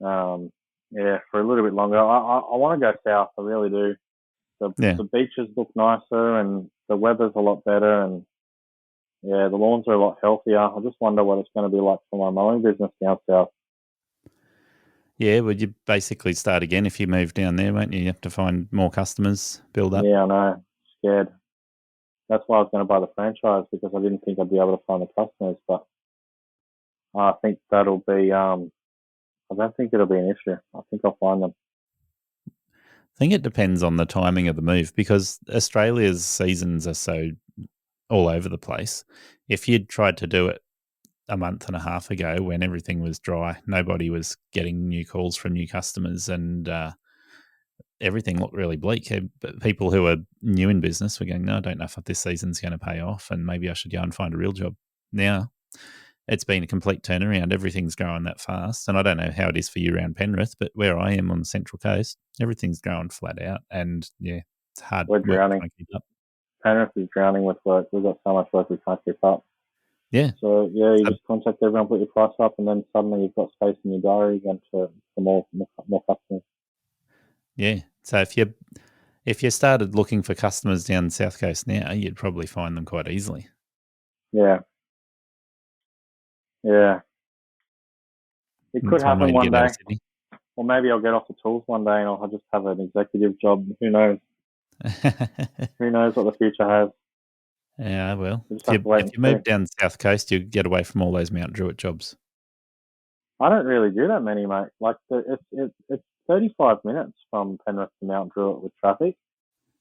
for a little bit longer. I want to go south. I really do. The beaches look nicer, and the weather's a lot better, and the lawns are a lot healthier. I just wonder what it's going to be like for my mowing business down south. Yeah, well, you basically start again if you move down there, won't you? You have to find more customers, build up. Yeah, I know. Scared. That's why I was going to buy the franchise, because I didn't think I'd be able to find the customers. But I think that'll be. I don't think it'll be an issue. I think I'll find them. I think it depends on the timing of the move, because Australia's seasons are so all over the place. If you'd tried to do it a month and a half ago when everything was dry, nobody was getting new calls from new customers, and everything looked really bleak. But people who are new in business were going, no, I don't know if this season's going to pay off, and maybe I should go and find a real job. Now, it's been a complete turnaround. Everything's growing that fast. And I don't know how it is for you around Penrith, but where I am on the Central Coast, everything's growing flat out. And it's hard. We're drowning. To keep up. Penrith is drowning with work. We've got so much work we can't keep up. Yeah. So, you just contact everyone, put your price up, and then suddenly you've got space in your diary again for more customers. Yeah. So if you started looking for customers down the South Coast now, you'd probably find them quite easily. Yeah. Yeah. It could happen one day. Or maybe I'll get off the tools one day and I'll just have an executive job. Who knows? Who knows what the future has? Yeah, well, if you move down the South Coast, you get away from all those Mount Druitt jobs. I don't really do that many, mate. Like, it's 35 minutes from Penrith to Mount Druitt with traffic.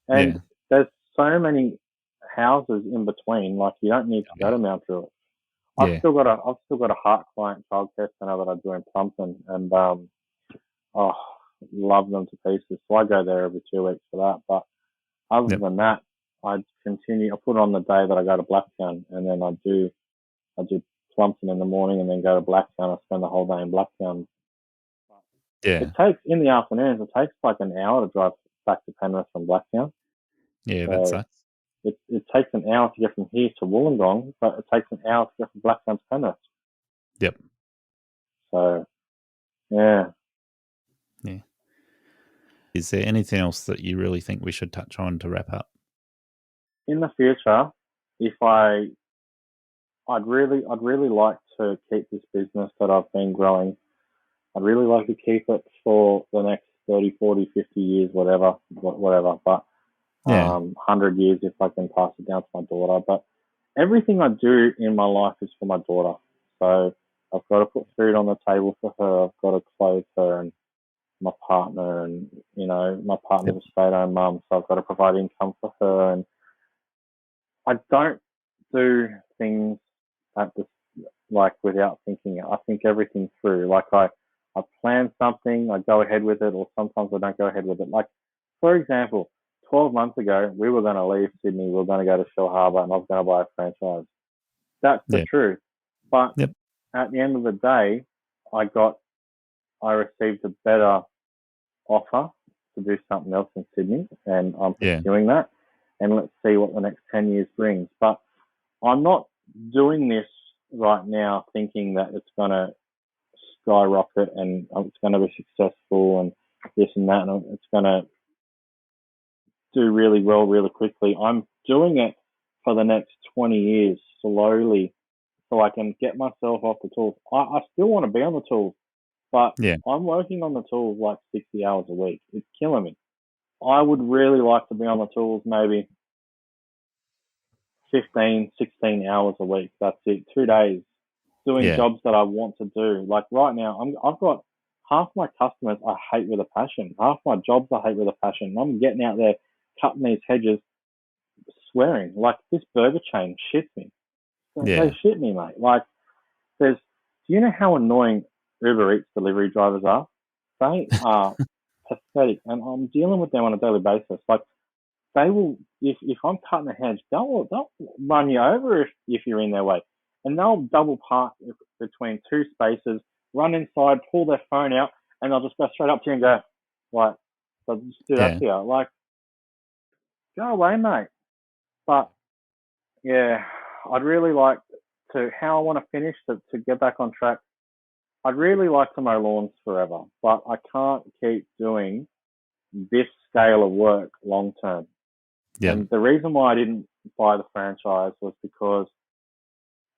And there's so many houses in between, like you don't need to go to Mount Druitt. I've still got a Heart Client childcare centre that I do in Plumpton, and love them to pieces. So I go there every 2 weeks for that. But other than that, I continue. I put on the day that I go to Blacktown, and then I do Plumpton in the morning, and then go to Blacktown. I spend the whole day in Blacktown. Yeah, it takes in the afternoons. It takes like an hour to drive back to Penrith from Blacktown. Yeah, so that sucks. It takes an hour to get from here to Wollongong, but it takes an hour to get from Blacktown to Penrith. Yep. So, yeah. Yeah. Is there anything else that you really think we should touch on to wrap up? In the future, I'd really like to keep this business that I've been growing. I'd really like to keep it for the next 30, 40, 50 years, whatever. But 100 years if I can pass it down to my daughter. But everything I do in my life is for my daughter. So I've got to put food on the table for her. I've got to clothe her and my partner, and my partner's a stay-at-home mum, so I've got to provide income for her. And I don't do things without thinking it. I think everything through. Like I plan something, I go ahead with it, or sometimes I don't go ahead with it. Like, for example, 12 months ago, we were going to leave Sydney. We were going to go to Shell Harbour, and I was going to buy a franchise. That's the truth. But at the end of the day, I received a better offer to do something else in Sydney, and I'm pursuing that. And let's see what the next 10 years brings. But I'm not doing this right now thinking that it's going to skyrocket and it's going to be successful and this and that, and it's going to do really well really quickly. I'm doing it for the next 20 years slowly so I can get myself off the tools. I still want to be on the tools, but I'm working on the tools like 60 hours a week. It's killing me. I would really like to be on the tools maybe 15, 16 hours a week. That's it. 2 days doing jobs that I want to do. Like right now, I've got half my customers I hate with a passion. Half my jobs I hate with a passion. And I'm getting out there, cutting these hedges, swearing. Like this burger chain shits me. They shit me, mate. Like do you know how annoying Uber Eats delivery drivers are? They are pathetic, and I'm dealing with them on a daily basis. Like they will, if I'm cutting a hedge, they'll run you over if you're in their way, and they'll double park between two spaces, run inside, pull their phone out, and they'll just go straight up to you and go, like, they'll just do that to you. Like, go away, mate. But yeah, I'd really like to how I want to finish to get back on track. I'd really like to mow lawns forever, but I can't keep doing this scale of work long term. Yeah. And the reason why I didn't buy the franchise was because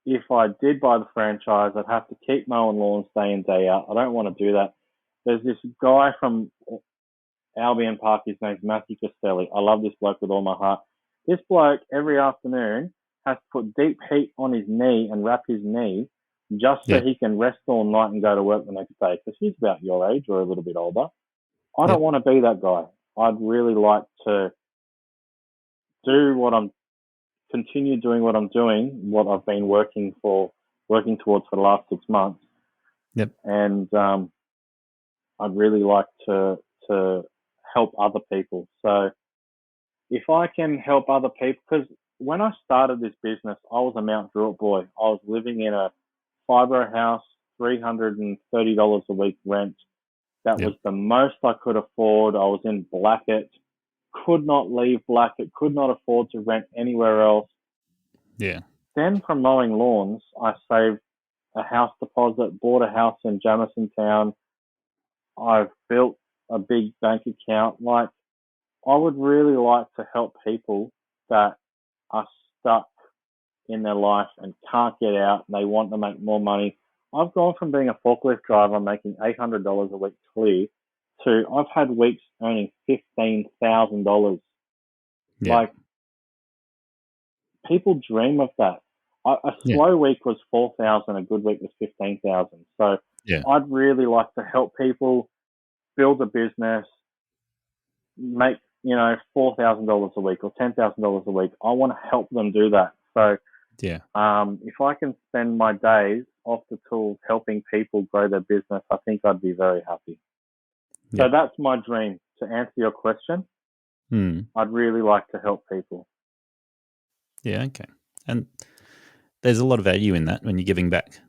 if I did buy the franchise, I'd have to keep mowing lawns day in, day out. I don't want to do that. There's this guy from Albion Park. His name's Matthew Costelli. I love this bloke with all my heart. This bloke, every afternoon, has to put deep heat on his knee and wrap his knee just so he can rest all night and go to work the next day. Because he's about your age or a little bit older. I don't want to be that guy. I'd really like to continue doing what I'm doing, what I've been working towards for the last 6 months. Yep. And I'd really like to help other people. So if I can help other people, because when I started this business, I was a Mount Druitt boy. I was living in a fibre house, $330 a week rent. That was the most I could afford. I was in Blackett, could not leave Blackett, could not afford to rent anywhere else. Yeah. Then from mowing lawns, I saved a house deposit, bought a house in Jamison Town. I've built a big bank account. Like, I would really like to help people that are stuck in their life and can't get out and they want to make more money. I've gone from being a forklift driver making $800 a week clear to I've had weeks earning $15,000. Yeah. Like, people dream of that. A slow week was 4,000, a good week was 15,000. So I'd really like to help people build a business, make $4,000 a week or $10,000 a week. I want to help them do that. So if I can spend my days off the tools helping people grow their business, I think I'd be very happy. So that's my dream. To answer your question, I'd really like to help people. Yeah, okay. And there's a lot of value in that when you're giving back.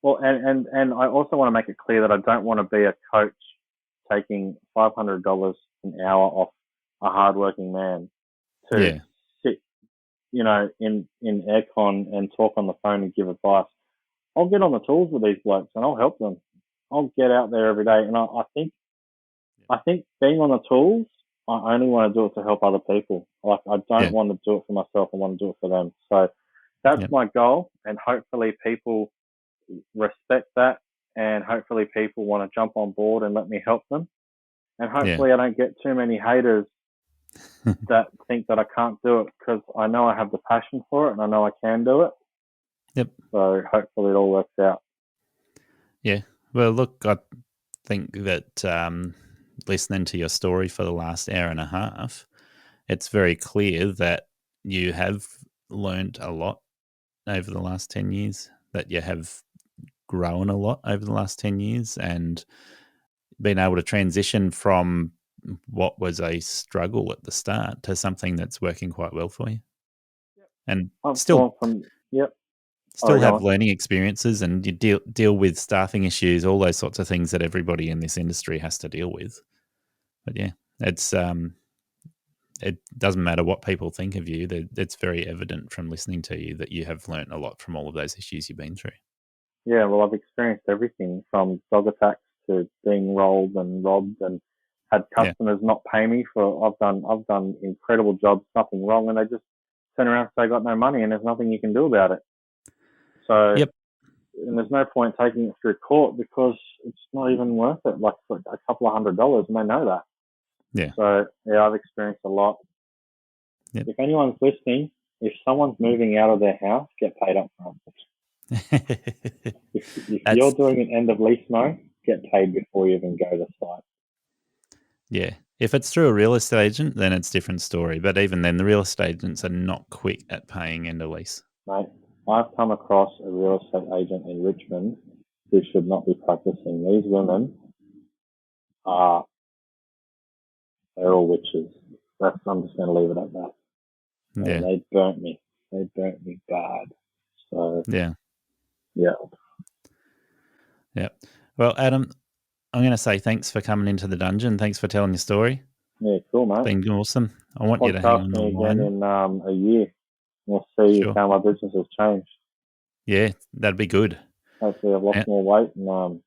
Well, and I also want to make it clear that I don't want to be a coach taking $500 an hour off a hardworking man to sit, in aircon and talk on the phone and give advice. I'll get on the tools with these blokes and I'll help them. I'll get out there every day, and I think being on the tools, I only want to do it to help other people. Like, I don't want to do it for myself. I want to do it for them. So that's my goal, and hopefully people respect that, and hopefully people want to jump on board and let me help them. And hopefully I don't get too many haters that think that I can't do it, because I know I have the passion for it and I know I can do it. Yep. So hopefully it all works out. Yeah. Well, look, I think that listening to your story for the last hour and a half, it's very clear that you have learned a lot over the last 10 years, that you have grown a lot over the last 10 years and been able to transition from what was a struggle at the start to something that's working quite well for you. And still have learning experiences, and you deal with staffing issues, all those sorts of things that everybody in this industry has to deal with. But it's it doesn't matter what people think of you. It's very evident from listening to you that you have learnt a lot from all of those issues you've been through. Yeah, well, I've experienced everything from dog attacks to being rolled and robbed, and had customers not pay me for. I've done incredible jobs, nothing wrong, and they just turn around and say I got no money, and there's nothing you can do about it. So, and there's no point taking it through court because it's not even worth it. Like, for a couple of $100, and they know that. Yeah. So I've experienced a lot. Yep. If anyone's listening, if someone's moving out of their house, get paid up front. if you're doing an end of lease mow, get paid before you even go to site. Yeah. If it's through a real estate agent, then it's a different story. But even then, the real estate agents are not quick at paying end of lease. Mate, I've come across a real estate agent in Richmond who should not be practicing. These women they're all witches. I'm just going to leave it at that. Yeah. And they burnt me. They burnt me bad. So yeah. Yeah. Well, Adam, I'm going to say thanks for coming into the dungeon. Thanks for telling your story. Yeah, cool, mate. It's been awesome. I want you to hang on the line again in a year. We'll see how my business has changed. Yeah, that'd be good. Hopefully, I've lost more weight and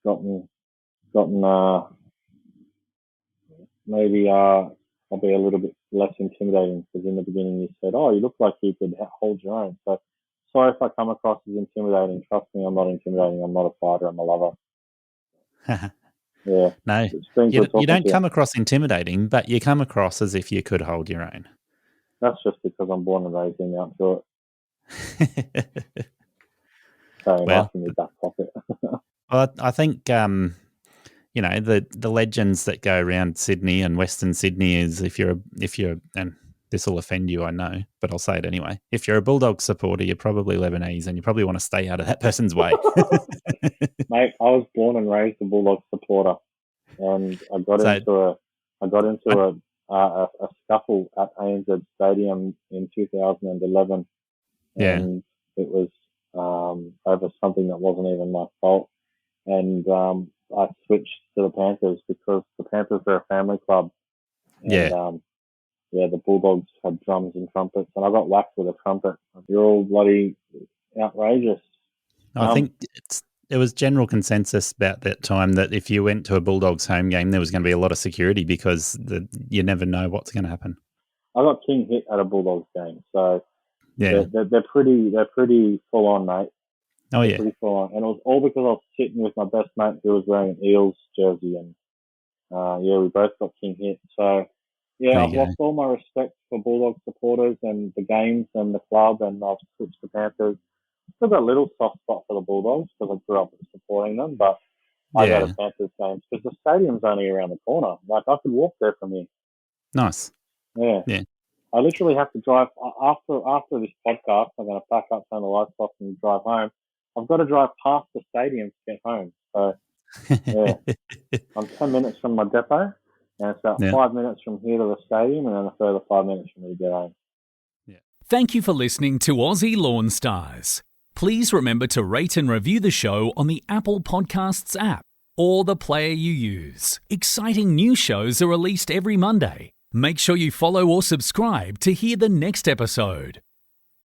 gotten maybe I'll be a little bit less intimidating, because in the beginning you said, "Oh, you look like you could hold your own." So sorry if I come across as intimidating. Trust me, I'm not intimidating. I'm not a fighter. I'm a lover. Yeah. No, It's been good you talking don't to come across intimidating, but you come across as if you could hold your own. That's just because I'm born and raised in Mount Druitt. Carrying life in your back pocket. Well, I think the legends that go around Sydney and Western Sydney is if you're and this will offend you, I know, but I'll say it anyway. If you're a Bulldog supporter, you're probably Lebanese, and you probably want to stay out of that person's way. Mate, I was born and raised a Bulldog supporter, and I got into a scuffle at ANZ Stadium in 2011, and it was over something that wasn't even my fault. And I switched to the Panthers because the Panthers are a family club. And, the Bulldogs had drums and trumpets, and I got whacked with a trumpet. You're all bloody outrageous. I think it was general consensus about that time that if you went to a Bulldogs home game, there was going to be a lot of security because you never know what's going to happen. I got king hit at a Bulldogs game, so they're pretty full on, mate. Oh, yeah. Pretty full on. And it was all because I was sitting with my best mate who was wearing an Eels jersey, and we both got king hit. So I've lost all my respect for Bulldog supporters and the games and the club, and I've switched to Panthers. Still got a little soft spot for the Bulldogs because I grew up supporting them, but I go to Panthers games because the stadium's only around the corner. Like, I could walk there from here. Nice. Yeah. I literally have to drive after this podcast. I'm going to pack up, turn the lights off, and drive home. I've got to drive past the stadium to get home. So, I'm 10 minutes from my depot, and it's about 5 minutes from here to the stadium, and then a further 5 minutes from me to get home. Yeah. Thank you for listening to Aussie LawnStars. Please remember to rate and review the show on the Apple Podcasts app or the player you use. Exciting new shows are released every Monday. Make sure you follow or subscribe to hear the next episode.